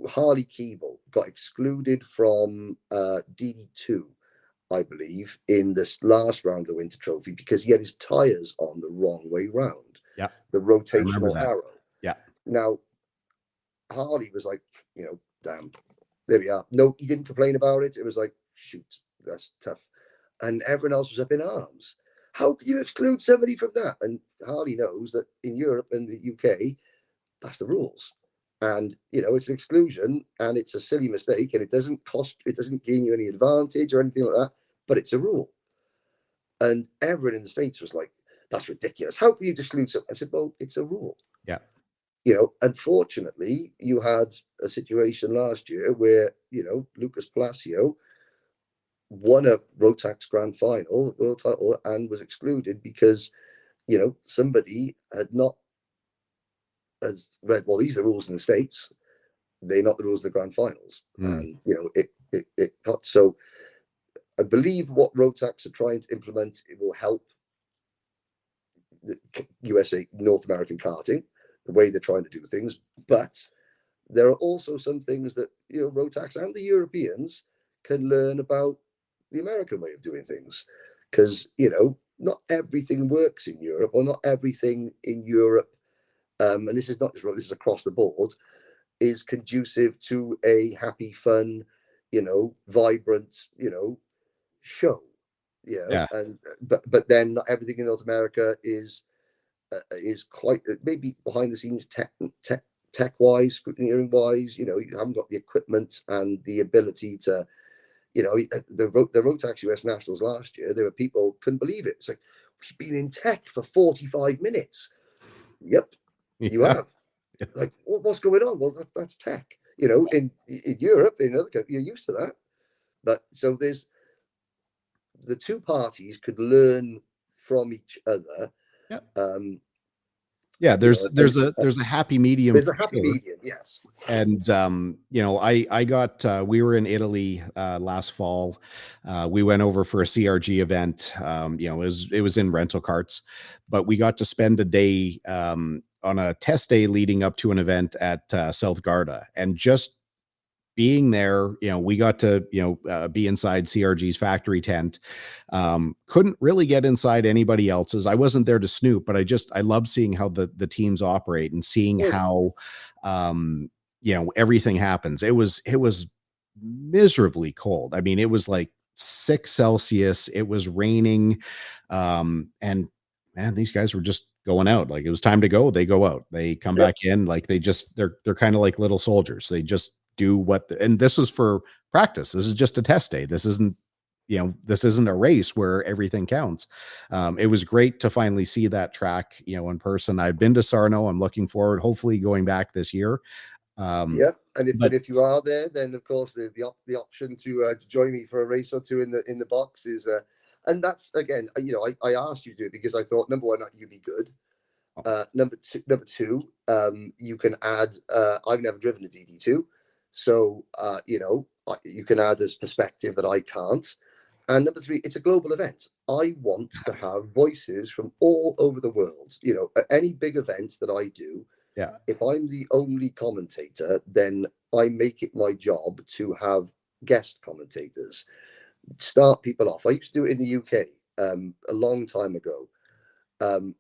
Harley Keeble got excluded from DD2, I believe, in this last round of the Winter Trophy because he had his tires on the wrong way round.
Yeah.
The rotational arrow.
Yeah.
Now, Harley was like, damn, there we are. No, he didn't complain about it. It was like, shoot, that's tough. And everyone else was up in arms. How can you exclude somebody from that? And Harley knows that in Europe and the UK, that's the rules. And, it's an exclusion, and it's a silly mistake, and it doesn't gain you any advantage or anything like that, but it's a rule. And everyone in the States was like, that's ridiculous. How can you exclude something? I said, well, it's a rule.
Yeah.
Unfortunately, you had a situation last year where, Lucas Palacio won a Rotax Grand Final, world title, and was excluded because, somebody has read, well, these are the rules in the States. They're not the rules of the Grand Finals. And, it got so. I believe what Rotax are trying to implement, it will help the USA, North American karting, the way they're trying to do things. But there are also some things that, Rotax and the Europeans can learn about the American way of doing things. Because, not everything works in Europe, or not everything in Europe, and this is not just, this is across the board, is conducive to a happy, fun, vibrant, show.
Yeah.
And but then not everything in North America is quite, maybe behind the scenes tech wise, scrutineering wise. You haven't got the equipment and the ability to, the Rotax US Nationals last year, there were people couldn't believe it. It's like, we've been in tech for 45 minutes. Yep, you have. Like, what's going on? Well, that's tech. In Europe, in other countries, you're used to that. But so there's, the two parties could learn from each other.
Yeah. There's a happy medium.
There's a happy medium, yes.
And I got we were in Italy last fall. We went over for a CRG event. It was in rental carts, but we got to spend a day on a test day leading up to an event at South Garda, and just being there, we got to, be inside CRG's factory tent. Couldn't really get inside anybody else's. I wasn't there to snoop, but I love seeing how the teams operate and seeing how, everything happens. It was miserably cold. I mean, it was like 6 Celsius. It was raining. And man, these guys were just going out. Like, it was time to go. They go out, they come
Yep.
back in. Like, they're kind of like little soldiers. They just do and this was for practice. This is just a test day. This isn't a race where everything counts. It was great to finally see that track, in person. I've been to Sarno. I'm looking forward, hopefully going back this year.
Yeah, and
But
if you are there, then of course the option to join me for a race or two in the box is, and that's again, I asked you to do it because I thought, number one, you'd be good. Number two, you can add. I've never driven a DD2, so you can add this perspective that I can't. And number three, it's a global event. I want to have voices from all over the world. At any big event that I do,
yeah,
if I'm the only commentator, then I make it my job to have guest commentators, start people off. I used to do it in the UK a long time ago,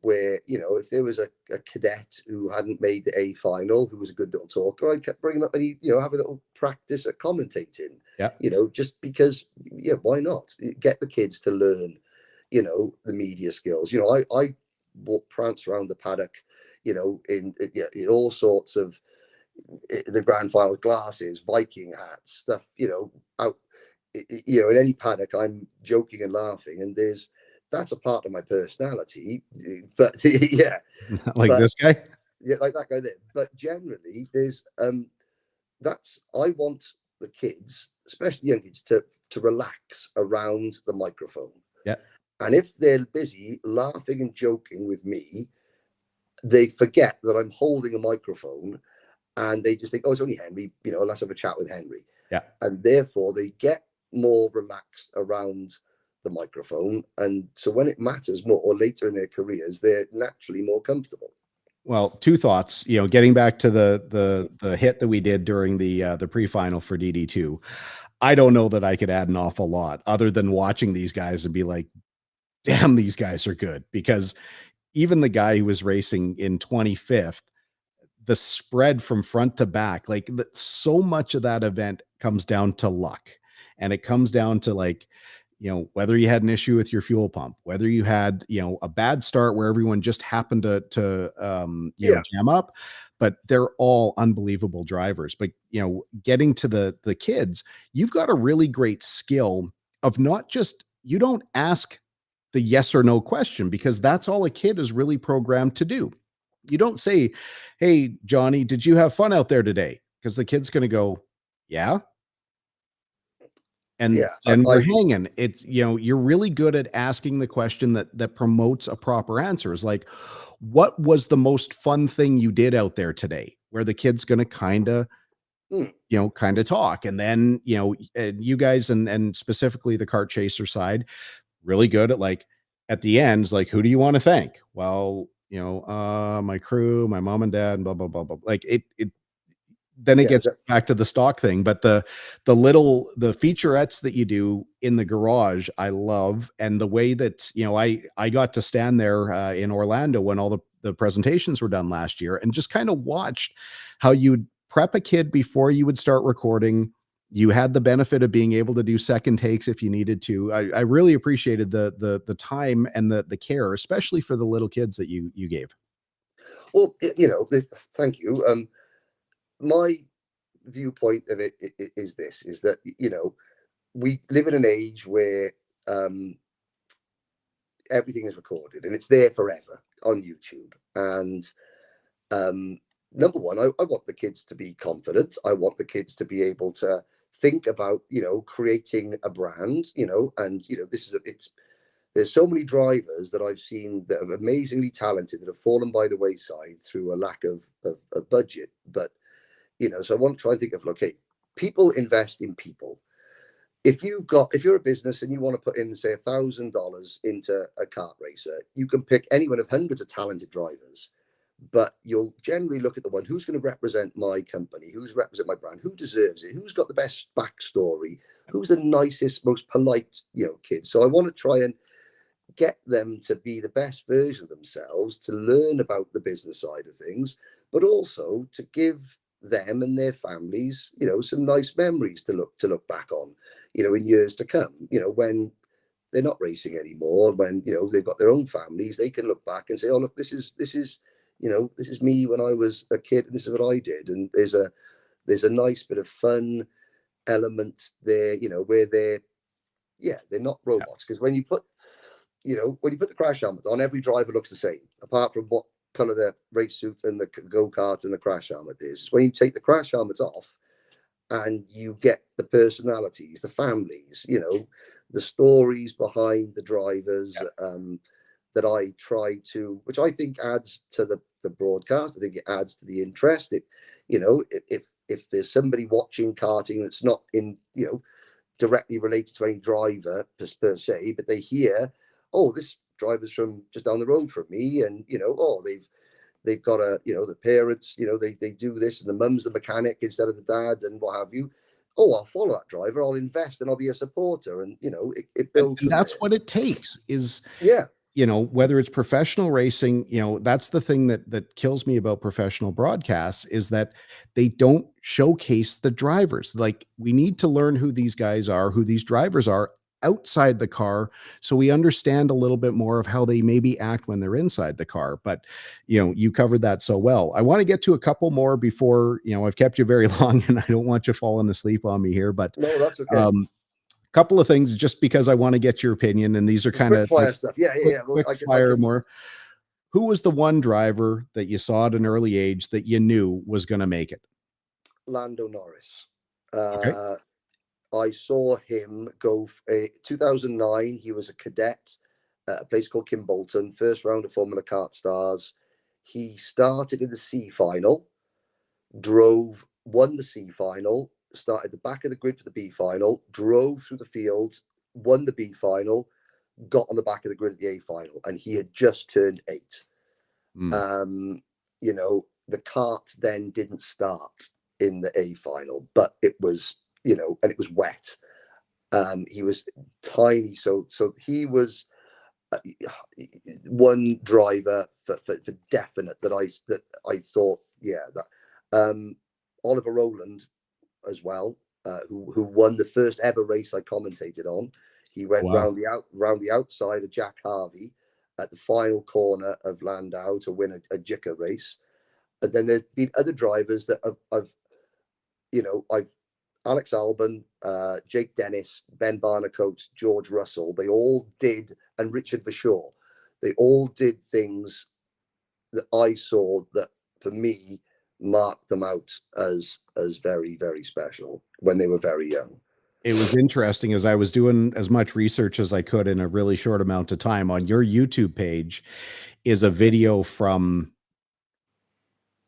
where if there was a cadet who hadn't made the A final, who was a good little talker, I'd kept bringing him up and he have a little practice at commentating.
yeah.
Just because, why not get the kids to learn, the media skills. I prance around the paddock, in all sorts of the grand final, glasses, Viking hats, stuff, out, in any paddock, I'm joking and laughing, and that's a part of my personality. But yeah,
Like
but
this guy.
yeah, like that guy there. But generally, I want the kids, especially young kids, to relax around the microphone.
Yeah.
And if they're busy laughing and joking with me, they forget that I'm holding a microphone, and they just think, oh, it's only Henry, let's have a chat with Henry.
Yeah.
And therefore they get more relaxed around the microphone. And so when it matters more or later in their careers, they're naturally more comfortable.
Well, two thoughts, getting back to the hit that we did during the pre-final for DD2. I don't know that I could add an awful lot other than watching these guys and be like, damn, these guys are good. Because even the guy who was racing in 25th, the spread from front to back, like so much of that event comes down to luck. And it comes down to whether you had an issue with your fuel pump, whether you had, a bad start where everyone just happened to jam up, but they're all unbelievable drivers. But, getting to the kids, you've got a really great skill of not just, you don't ask the yes or no question, because that's all a kid is really programmed to do. You don't say, hey, Johnny, did you have fun out there today? Because the kid's going to go, yeah. And then we're hanging. It's, you're really good at asking the question that promotes a proper answer. Is like, what was the most fun thing you did out there today? Where the kid's going to kind of talk. And then, and you guys and specifically the kart chaser side, really good at at the end, it's like, who do you want to thank? Well, my crew, my mom and dad, and blah, blah, blah, blah. Like then it gets back to the stock thing. But the featurettes that you do in the garage, I love. And the way that, I got to stand there in Orlando when all the presentations were done last year, and just kind of watched how you'd prep a kid before you would start recording. You had the benefit of being able to do second takes if you needed to. I really appreciated the time and the care, especially for the little kids that you gave.
Well, thank you. My viewpoint of it is this: is that we live in an age where everything is recorded and it's there forever on YouTube. And number one, I want the kids to be confident. I want the kids to be able to think about creating a brand, and there's so many drivers that I've seen that are amazingly talented that have fallen by the wayside through a lack of budget. But so I want to try and think of, okay, people invest in people. If you're a business and you want to put in, say, $1,000 into a kart racer, you can pick any one of hundreds of talented drivers, but you'll generally look at the one who's going to represent my company, who's represent my brand, who deserves it, who's got the best backstory, who's the nicest, most polite, kid. So I want to try and get them to be the best version of themselves, to learn about the business side of things, but also to give them and their families, some nice memories to look back on, in years to come, when they're not racing anymore, when they've got their own families, they can look back and say, oh look, this is this is me when I was a kid, and this is what I did. And there's a nice bit of fun element there, where they're not robots. Because when you put the crash helmet on, every driver looks the same, apart from what color the race suit and the go-kart and the crash helmet is. When you take the crash helmet off and you get the personalities, the families, the stories behind the drivers, that I try to, which I think adds to the broadcast. I think it adds to the interest. If there's somebody watching karting that's not in, directly related to any driver per se, but they hear, oh, this driver's from just down the road from me, and oh, they've got the parents, they do this, and the mum's the mechanic instead of the dad, and what have you. Oh, I'll follow that driver, I'll invest, and I'll be a supporter, and it builds.
And that's what it takes is,
yeah.
Whether it's professional racing, that's the thing that kills me about professional broadcasts, is that they don't showcase the drivers. Like, we need to learn who these guys are, who these drivers are outside the car, so we understand a little bit more of how they maybe act when they're inside the car. But you covered that so well. I want to get to a couple more before, I've kept you very long, and I don't want you falling asleep on me here, but
no, that's okay.
Couple of things, just because I want to get your opinion, and these are kind of
quick fire stuff. Yeah.
Quick fire more. Who was the one driver that you saw at an early age that you knew was going to make it?
Lando Norris.
Okay.
I saw him go 2009. He was a cadet at a place called Kimbolton, first round of Formula Kart Stars. He started in the C final, won the C final, started the back of the grid for the B final, drove through the field, won the B final, got on the back of the grid at the A final, and he had just turned 8. The kart then didn't start in the A final, but it was, and it was wet. He was tiny, so he was one driver for definite that I thought, that Oliver Rowland as well, who won the first ever race I commentated on. He went round the outside of Jack Harvey at the final corner of Landau to win a JICA race. And then there's been other drivers that I've Alex Albon, Jake Dennis, Ben Barnacote, George Russell, they all did, and Richard Verschoor, they all did things that I saw that for me marked them out as very, very special when they were very young.
It was interesting, as I was doing as much research as I could in a really short amount of time. On your YouTube page is a video from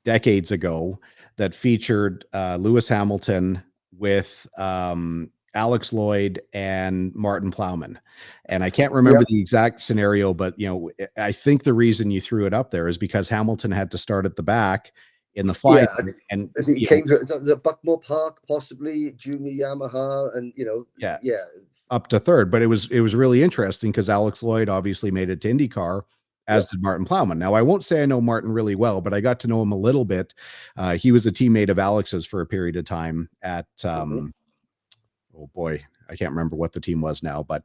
decades ago that featured Lewis Hamilton with Alex Lloyd and Martin Plowman. And I can't remember the exact scenario, but I think the reason you threw it up there is because Hamilton had to start at the back in the final. And
I think he came to the Buckmore Park, possibly Junior Yamaha, and
up to third. But it was really interesting because Alex Lloyd obviously made it to IndyCar, as did Martin Plowman. Now, I won't say I know Martin really well, but I got to know him a little bit. He was a teammate of Alex's for a period of time at, oh boy, I can't remember what the team was now, but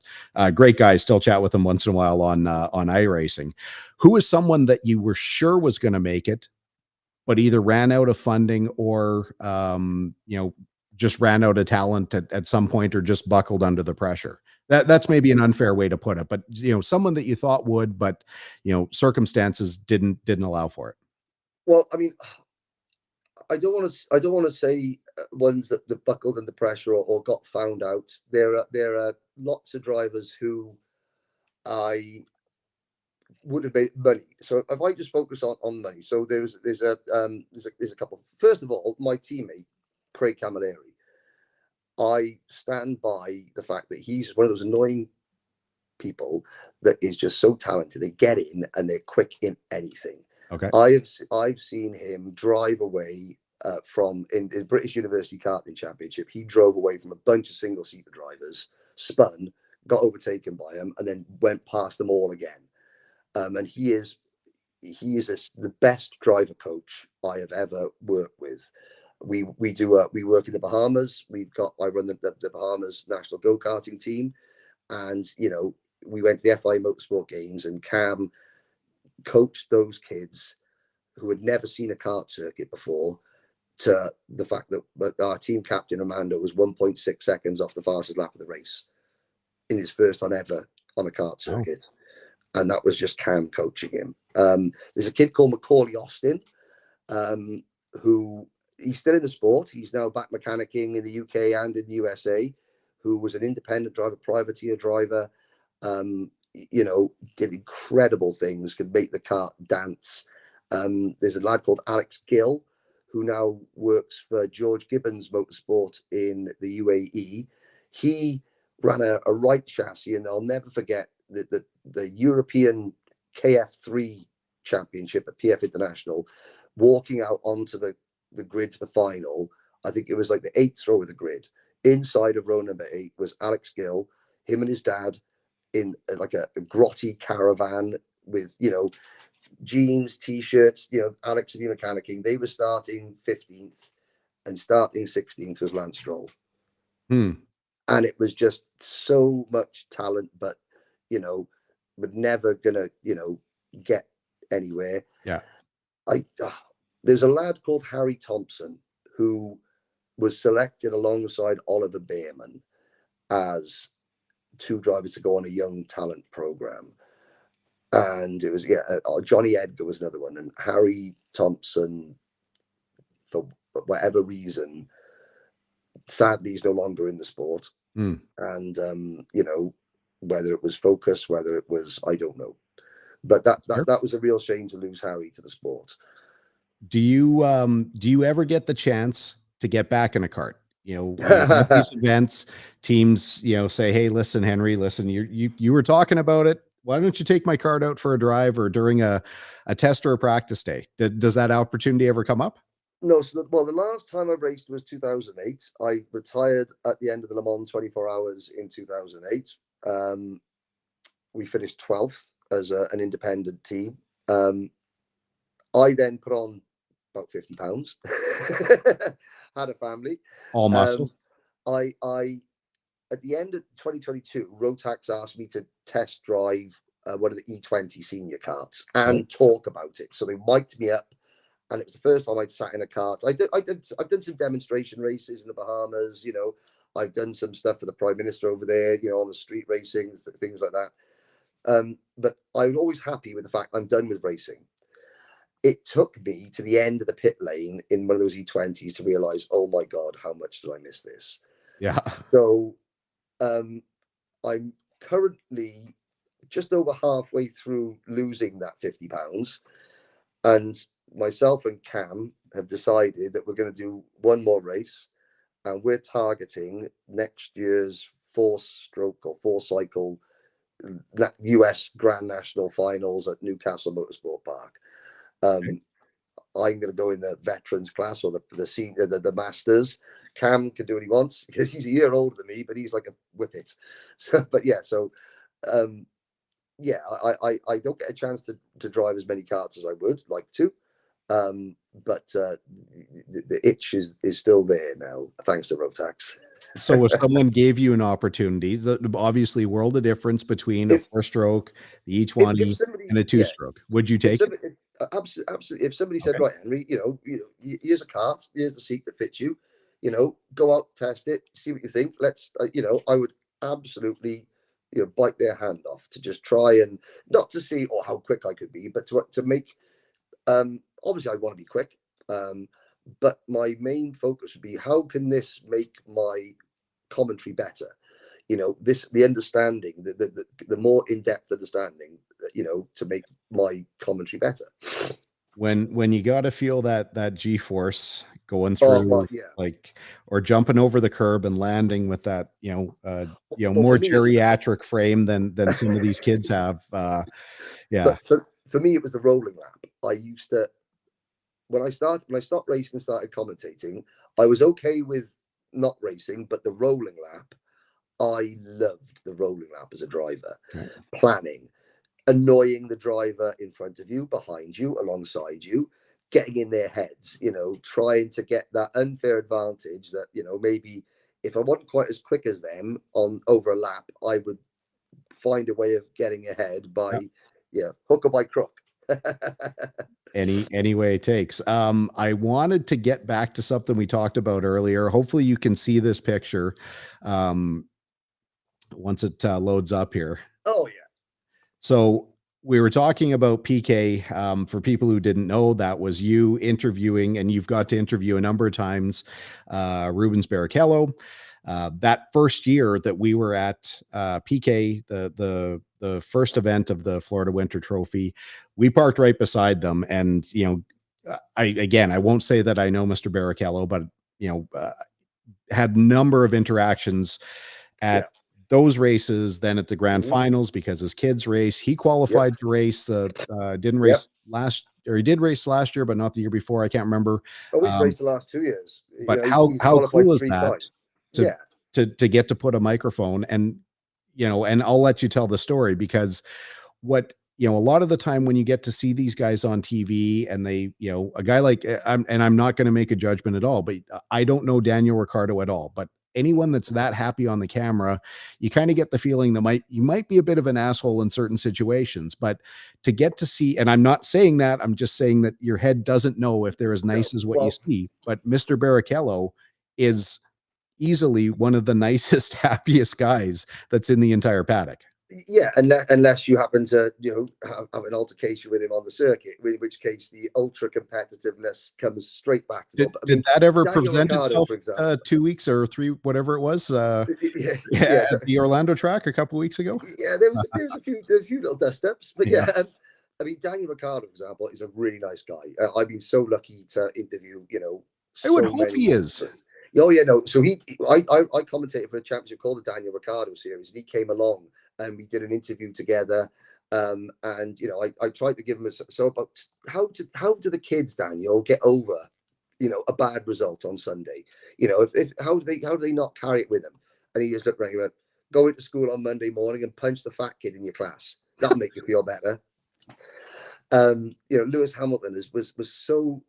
great guy. Still chat with him once in a while on iRacing. Who is someone that you were sure was going to make it, but either ran out of funding or, just ran out of talent at some point, or just buckled under the pressure? That's maybe an unfair way to put it, but someone that you thought would, but circumstances didn't allow for it.
Well, I mean, I don't want to say ones that buckled under pressure or got found out. There are lots of drivers who I would have made money. So if I just focus on money, so there's a couple. First of all, my teammate Craig Camilleri, I stand by the fact that he's one of those annoying people that is just so talented. They get in and they're quick in anything.
Okay.
I've seen him drive away from in British University Karting Championship. He drove away from a bunch of single-seater drivers, spun, got overtaken by them, and then went past them all again. And he is the best driver coach I have ever worked with. We work in the Bahamas. I run the Bahamas national go-karting team, and we went to the FI Motorsport Games, and Cam coached those kids who had never seen a kart circuit before to the fact that our team captain Armando was 1.6 seconds off the fastest lap of the race in his first time ever on a kart circuit. Oh. And that was just Cam coaching him. There's a kid called Macaulay Austin, who he's still in the sport. He's now back mechanicking in the UK and in the USA, who was an independent driver, privateer driver, did incredible things, could make the kart dance. There's a lad called Alex Gill, who now works for George Gibbons Motorsport in the UAE. He ran a right chassis, and I'll never forget the European KF3 championship at PF International, walking out onto the grid for the final. I think it was like the 8th row of the grid. Inside of row number 8 was Alex Gill, him and his dad in like a grotty caravan with, jeans, t-shirts, Alex and mechanicking. They were starting 15th, and starting 16th was Lance Stroll. And it was just so much talent, but never gonna get anywhere.
Yeah.
There's a lad called Harry Thompson who was selected alongside Oliver Behrman as 2 drivers to go on a young talent program. And it was, Johnny Edgar was another one. And Harry Thompson, for whatever reason, sadly, he's no longer in the sport. And, whether it was focus, whether it was, I don't know. But that was a real shame to lose Harry to the sport.
Do you ever get the chance to get back in a kart? At these events, teams, say, hey, listen, Henry, listen, you were talking about it. Why don't you take my kart out for a drive or during a test or a practice day? Does that opportunity ever come up?
No. So, the last time I raced was 2008. I retired at the end of the Le Mans 24 Hours in 2008. We finished 12th as an independent team. I then put on about 50 pounds, had a family.
All muscle.
I at the end of 2022, Rotax asked me to test drive one of the E20 senior karts and talk about it. So they mic'd me up, and it was the first time I'd sat in a kart. I've done some demonstration races in the Bahamas. I've done some stuff for the Prime Minister over there. On the street racing, things like that. But I was always happy with the fact I'm done with racing. It took me to the end of the pit lane in one of those E20s to realize, oh my God, how much did I miss this?
Yeah.
So I'm currently just over halfway through losing that 50 pounds. And myself and Cam have decided that we're going to do one more race. And we're targeting next year's 4-stroke or 4-cycle US Grand National Finals at Newcastle Motorsport Park. I'm going to go in the veterans class or the masters. Cam can do what he wants because he's a year older than me, but he's like a whippet. So, I don't get a chance to drive as many karts as I would like to, but the itch is still there now, thanks to Rotax.
So if someone gave you an opportunity, obviously world of difference between a 4-stroke, the E20, and a 2-stroke, would you take it?
Absolutely. If somebody said, right, Henry, here's a kart, here's a seat that fits you, go out, test it, see what you think. Let's, I would absolutely, bite their hand off to just try and not to see how quick I could be, but to make, obviously I want to be quick. But my main focus would be how can this make my commentary better? The understanding, the more in-depth understanding, to make my commentary better.
When you got to feel that G-force going through, or jumping over the curb and landing with that, more geriatric frame than some of these kids have.
But for me, it was the rolling lap. I used to. When I stopped racing and started commentating, I was okay with not racing, but the rolling lap, I loved the rolling lap as a driver. Okay. Planning, annoying the driver in front of you, behind you, alongside you, getting in their heads, trying to get that unfair advantage that, maybe if I wasn't quite as quick as them on over a lap, I would find a way of getting ahead by, hook or by crook.
Any way it takes. I wanted to get back to something we talked about earlier. Hopefully you can see this picture once it loads up here.
Oh yeah.
So we were talking about PK. For people who didn't know, that was you interviewing, and you've got to interview a number of times, Rubens Barrichello. That first year that we were at PK, the first event of the Florida Winter Trophy, we parked right beside them. And, I won't say that I know Mr. Barrichello, but, had number of interactions at those races, then at the Grand Finals, because his kids race. He qualified to race didn't race he did race last year, but not the year before. I can't remember.
Oh, he's raced the last 2 years.
But
he's
how cool is
3
that
times.
to get to put a microphone and, and I'll let you tell the story, because what, a lot of the time when you get to see these guys on TV and they, a guy like, I'm not going to make a judgment at all, but I don't know Daniel Ricciardo at all, but anyone that's that happy on the camera, you kind of get the feeling that you might be a bit of an asshole in certain situations. But to get to see, and I'm not saying that, I'm just saying that your head doesn't know if they're as nice as what you see. But Mr. Barrichello is easily one of the nicest, happiest guys that's in the entire paddock.
Yeah, unless you happen to, have an altercation with him on the circuit, in which case the ultra competitiveness comes straight back.
Did that ever present itself 2 weeks or 3, whatever it was? At the Orlando track a couple of weeks ago.
Yeah, there was a few little dust ups, but I mean, Daniel Ricciardo, for example, is a really nice guy. I've been so lucky to interview,
I would hope he is.
Oh yeah, no. So I commentated for a championship called the Daniel Ricciardo series, and he came along and we did an interview together. And I tried to give him about how do the kids, Daniel, get over, a bad result on Sunday? How do they not carry it with them? And he just looked around and went, go into school on Monday morning and punch the fat kid in your class. That'll make you feel better. Lewis Hamilton was so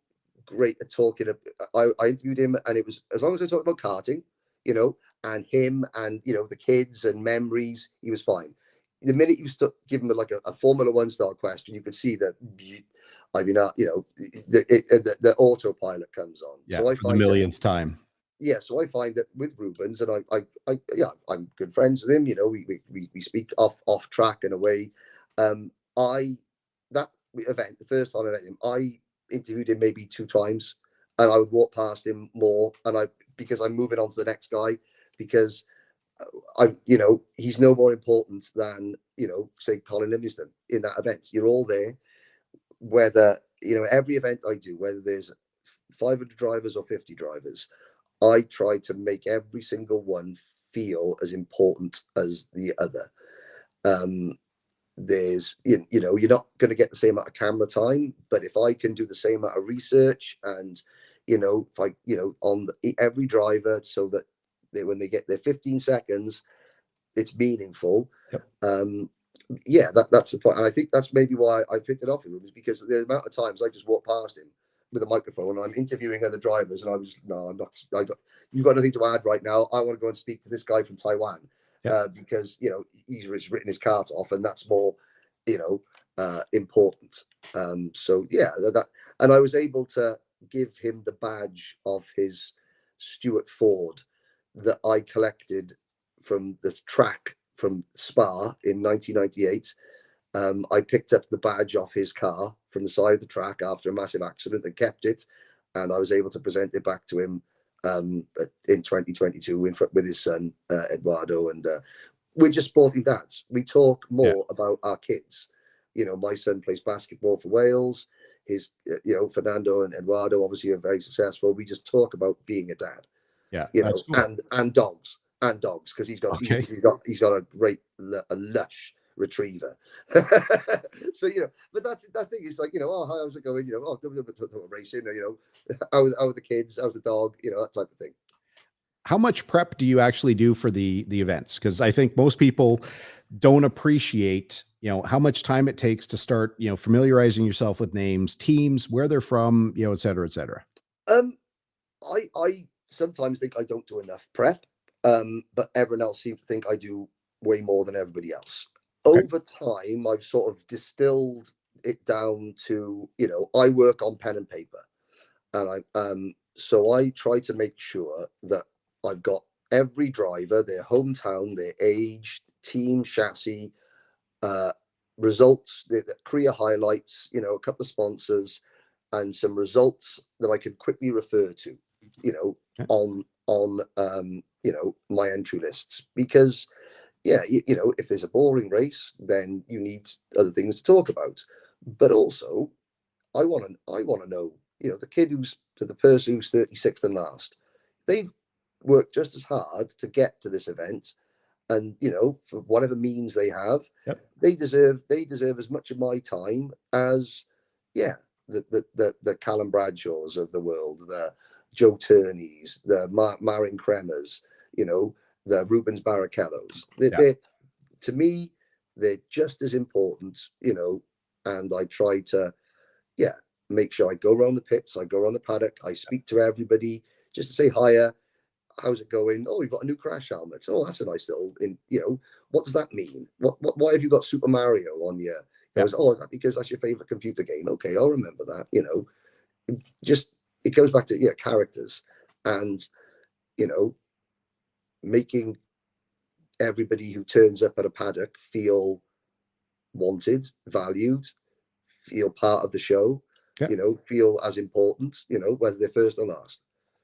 great at talking. I interviewed him, and it was, as long as I talked about karting, and him and, the kids and memories, he was fine. The minute you give him like a Formula One style question, you could see that, the autopilot comes on.
Yeah, so for the millionth time.
Yeah, so I find that with Rubens, and I'm good friends with him. We speak off track and away. That event, the first time I met him, I interviewed him maybe 2 times, and I would walk past him more, and because I'm moving on to the next guy, because he's no more important than, say, Colin Livingston in that event. You're all there, whether, every event I do, whether there's 500 drivers or 50 drivers, I try to make every single one feel as important as the other. There's, you're not going to get the same amount of camera time, but if I can do the same amount of research and, if I, on every driver, so that when they get their 15 seconds, it's meaningful. Yep. That's the point. And I think that's maybe why I picked it off him, is because the amount of times I just walk past him with a microphone and I'm interviewing other drivers, and you've got nothing to add right now. I want to go and speak to this guy from Taiwan. Because he's written his cart off, and that's more important. And I was able to give him the badge of his Stuart Ford that I collected from the track from Spa in 1998. I picked up the badge off his car from the side of the track after a massive accident and kept it, and I was able to present it back to him in 2022 with his son Eduardo, and we're just sporting dads. We talk more about our kids. My son plays basketball for Wales. His Fernando and Eduardo obviously are very successful. We just talk about being a dad. Cool. and dogs because he's got a great lush retriever. So but that's thing is like, oh, how's it going, racing, how are the kids, how's the dog, that type of thing.
How much prep do you actually do for the events? Because I think most people don't appreciate how much time it takes to start, familiarizing yourself with names, teams, where they're from, et cetera, et cetera.
I sometimes think I don't do enough prep, but everyone else seems to think I do way more than everybody else.
Okay.
Over time, I've sort of distilled it down to, I work on pen and paper, and so I try to make sure that I've got every driver, their hometown, their age, team, chassis, results, the career highlights, a couple of sponsors, and some results that I could quickly refer to,
Okay.
on my entry lists. Because if there's a boring race, then you need other things to talk about. But also, I want to know, the person who's 36th and last, they've worked just as hard to get to this event, and for whatever means they have,
Yep.
they deserve as much of my time as the Callum Bradshaws of the world, the Joe Turneys, the Marin Kremers, the Rubens Barrichellos. They're, to me, they're just as important, and I try to make sure I go around the pits, I go around the paddock, I speak to everybody just to say hiya. How's it going? Oh, you've got a new crash helmet. Oh, that's a nice little, what does that mean? Why have you got Super Mario on your, is that because that's your favorite computer game? Okay, I'll remember that, just, it goes back to, characters, and, making everybody who turns up at a paddock feel wanted, valued, feel part of the show, feel as important, whether they're first or last.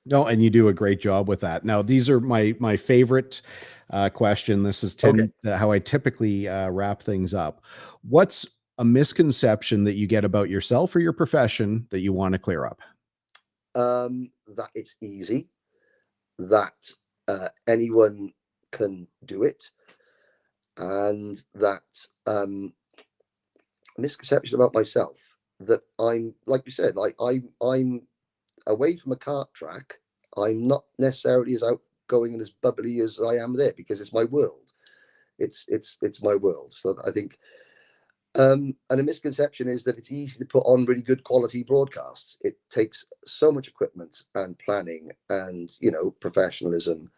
No, and you do a great job with that. Now, these are my favorite question. This is how I typically wrap things up. What's a misconception that you get about yourself or your profession that you want to clear up?
That it's easy, that anyone can do it, and that misconception about myself, that I'm, like you said, like I'm away from a kart track, I'm not necessarily as outgoing and as bubbly as I am there, because it's my world. It's my world. So I think, and a misconception is that it's easy to put on really good quality broadcasts. It takes so much equipment and planning and professionalism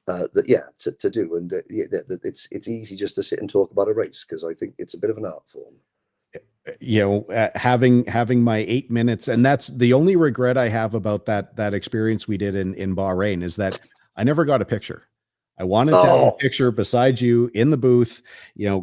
to do, and that it's easy just to sit and talk about a race, because I think it's a bit of an art form.
Having my 8 minutes, and that's the only regret I have about that experience we did in Bahrain, is that I never got a picture. I wanted to have a picture beside you in the booth,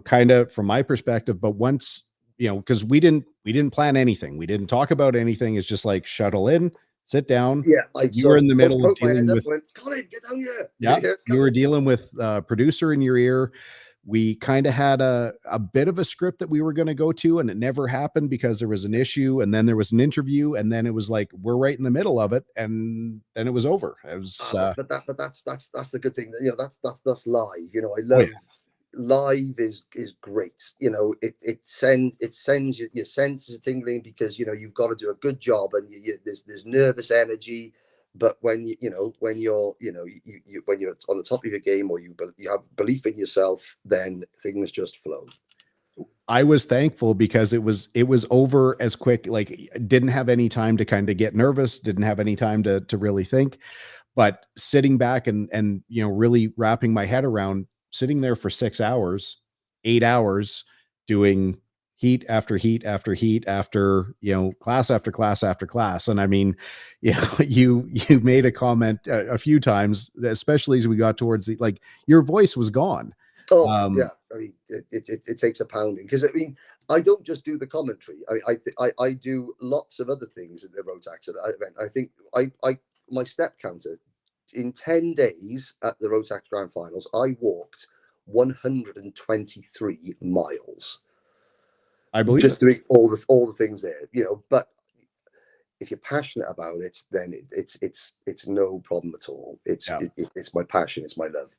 kind of from my perspective. But once, because we didn't plan anything, we didn't talk about anything. It's just like shuttle in, sit down. You were in the middle of dealing with,
Colin, get down here.
Yeah, you were dealing with a producer in your ear. We kind of had a bit of a script that we were going to go to, and it never happened because there was an issue, and then there was an interview, and then it was like, we're right in the middle of it, and then it was over. It was,
but that's the good thing. That's live. I love live is great. It sends your senses tingling, because you've got to do a good job, and there's nervous energy. But when when you're on the top of your game, or you have belief in yourself, then things just flow.
I was thankful because it was over as quick. Like, didn't have any time to kind of get nervous, didn't have any time to really think. But sitting back and really wrapping my head around sitting there for 6 hours, 8 hours, doing heat after heat after heat after, class after class after class. And I mean, you made a comment a few times, especially as we got towards like, your voice was gone.
I mean, it takes a pounding, because I mean, I don't just do the commentary. I do lots of other things at the Rotax event. I think my step counter in 10 days at the Rotax Grand Finals, I walked 123 miles.
I believe
just doing all the things there, But if you're passionate about it, then it's no problem at all. It's my passion, it's my love.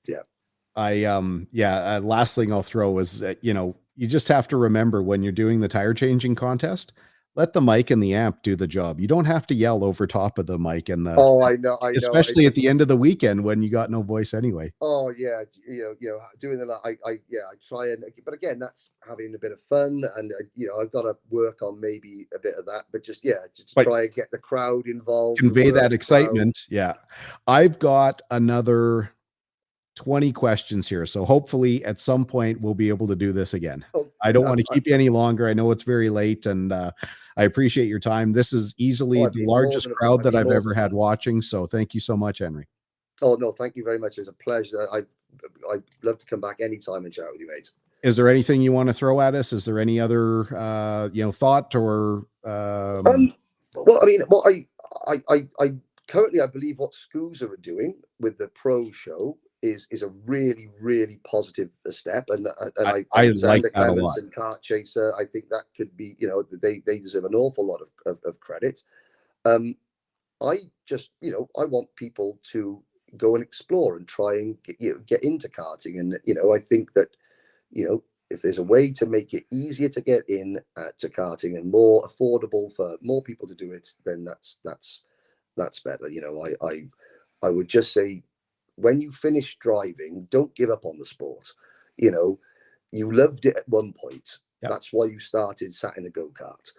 Last thing I'll throw is, you just have to remember when you're doing the tire changing contest, let the mic and the amp do the job. You don't have to yell over top of the mic and the,
Oh, I know.
especially at the end of the weekend when you got no voice anyway.
Oh yeah, doing I try and, but again, that's having a bit of fun, and I've got to work on maybe a bit of that, but just
But
try and get the crowd involved,
convey that
crowd.
excitement. Yeah. I've got another 20 questions here. So hopefully at some point we'll be able to do this again.
Oh,
I don't want to keep you any longer. I know it's very late, and I appreciate your time. This is easily
I'd
the
be
largest
I'd
crowd that
be
I've
more
ever
than
had watching. So thank you so much, Henry.
Oh no, thank you very much. It's a pleasure. I'd love to come back anytime and chat with you, mate.
Is there anything you want to throw at us? Is there any other thought or
Well, I mean, what I currently, I believe what SCUSA are doing with the pro show is a really, really positive step, and I
I like
Xander
that a
Clements
lot.
and Kart Chaser, I think that could be, they deserve an awful lot of credit. Um, I just, I want people to go and explore and try and get into karting, and I think that, if there's a way to make it easier to get in to karting and more affordable for more people to do it, then that's better. I would just say, when you finish driving, don't give up on the sport. You loved it at one point.
Yep.
That's why you started sat in a go-kart.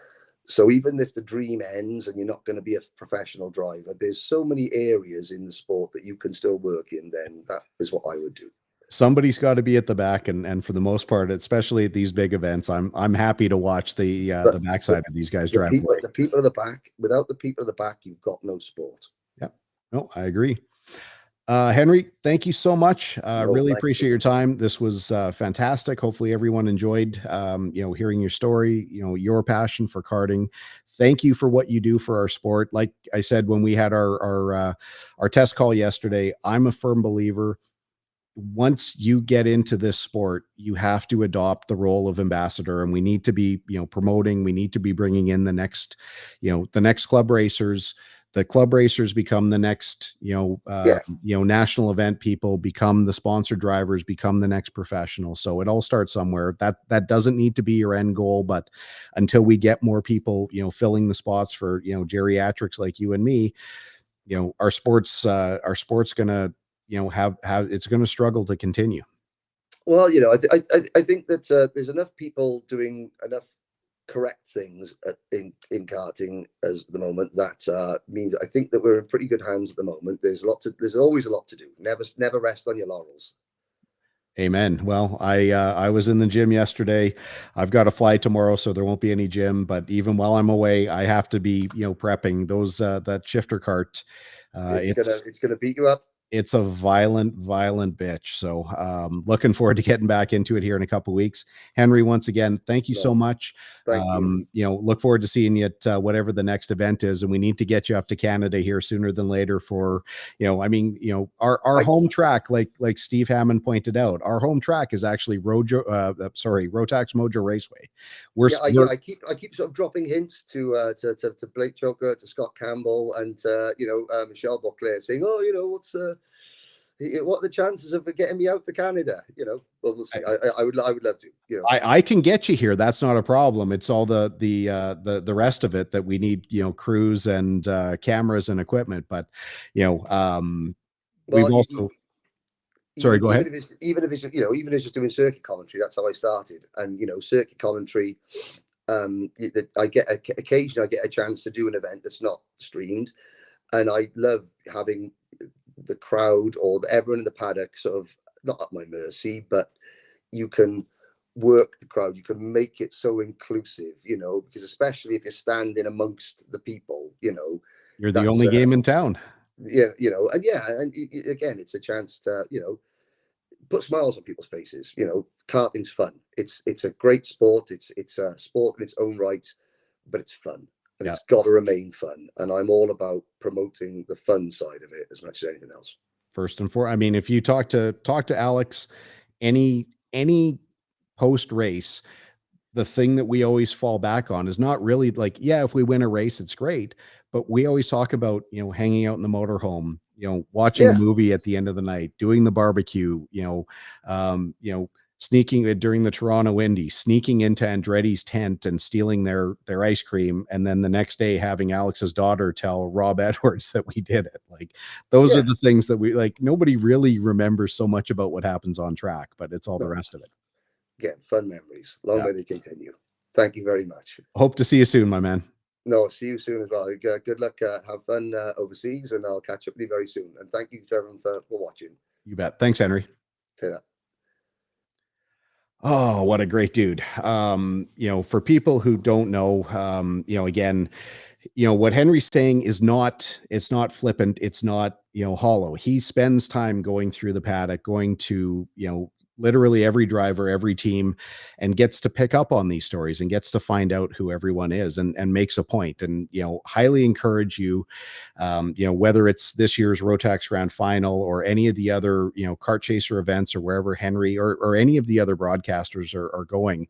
So even if the dream ends and you're not going to be a professional driver, there's so many areas in the sport that you can still work in. Then that is what I would do.
Somebody's got to be at the back, and for the most part, especially at these big events, I'm happy to watch the backside of these guys drive away.
The people at the back. Without the people at the back, you've got no sport.
Yeah, no, I agree. Henry, thank you so much. Really appreciate your time. This was fantastic. Hopefully everyone enjoyed, hearing your story, your passion for karting. Thank you for what you do for our sport. Like I said, when we had our test call yesterday, I'm a firm believer, once you get into this sport, you have to adopt the role of ambassador, and we need to be, promoting, we need to be bringing in the next club racers. The club racers become the next, national event people, become the sponsored drivers, become the next professional. So it all starts somewhere. That doesn't need to be your end goal, but until we get more people, filling the spots for, geriatrics like you and me, our sport's gonna, have it's going to struggle to continue.
Well, I think that there's enough people doing enough correct things in karting as the moment, that means I think that we're in pretty good hands at the moment. There's always a lot to do. Never rest on your laurels.
Amen. Well, I was in the gym yesterday. I've got to fly tomorrow, so there won't be any gym, but even while I'm away, I have to be, prepping those, that shifter cart.
It's gonna beat you up.
It's a violent bitch. So looking forward to getting back into it here in a couple of weeks. Henry, once again, thank you so much.
Thank you.
Look forward to seeing you at whatever the next event is, and we need to get you up to Canada here sooner than later for, our home track, like Steve Hammond pointed out, our home track is actually Rotax Mojo Raceway.
I keep sort of dropping hints to Blake Choker, to Scott Campbell, and Michelle Beauclair, saying, what are the chances of getting me out to Canada? Well, we'll see. I would love to.
I can get you here. That's not a problem. It's all the rest of it that we need. Crews and cameras and equipment. But we've also. Sorry, go ahead.
Even if it's just doing circuit commentary, that's how I started. And circuit commentary. Occasionally I get a chance to do an event that's not streamed, and I love having the crowd or everyone in the paddock sort of not at my mercy, but you can work the crowd, you can make it so inclusive, because especially if you're standing amongst the people,
you're the only game in town.
And again, it's a chance to put smiles on people's faces. Karting's fun. It's a great sport. It's a sport in its own right, but it's fun. And it's got to remain fun. And I'm all about promoting the fun side of it as much as anything else.
First and foremost, I mean, if you talk to Alex, any post race, the thing that we always fall back on is not really like, if we win a race, it's great, but we always talk about, hanging out in the motorhome, watching a movie at the end of the night, doing the barbecue, sneaking during the Toronto Indy, sneaking into Andretti's tent and stealing their ice cream, and then the next day having Alex's daughter tell Rob Edwards that we did it. Like, those are the things that we like. Nobody really remembers so much about what happens on track, but it's all the rest of it.
Again, fun memories. Long may they continue. Thank you very much.
Hope to see you soon, my man.
No, see you soon as well. Good luck. Have fun overseas, and I'll catch up with you very soon. And thank you to everyone for watching.
You bet. Thanks, Henry.
Say that.
Oh, what a great dude. For people who don't know, again, what Henry's saying is it's not flippant. It's not, hollow. He spends time going through the paddock, going to, literally every driver, every team, and gets to pick up on these stories and gets to find out who everyone is and makes a point. And, highly encourage you, whether it's this year's Rotax Grand Final or any of the other, kart chaser events or wherever Henry or any of the other broadcasters are going,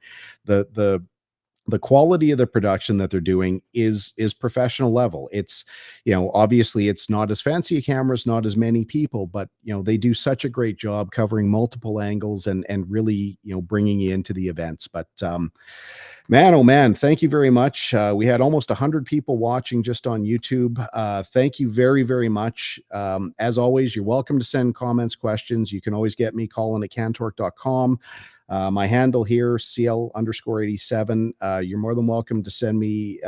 the quality of the production that they're doing is professional level. It's, obviously it's not as fancy a cameras, not as many people, but, they do such a great job covering multiple angles and really, bringing you into the events. But, man, oh man, thank you very much. We had almost 100 people watching just on YouTube. Thank you very, very much. As always, you're welcome to send comments, questions. You can always get me, Colin@cantork.com. My handle here, CL_87. You're more than welcome to send me,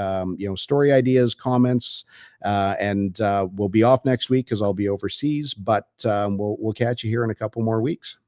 story ideas, comments, and we'll be off next week because I'll be overseas, but we'll catch you here in a couple more weeks.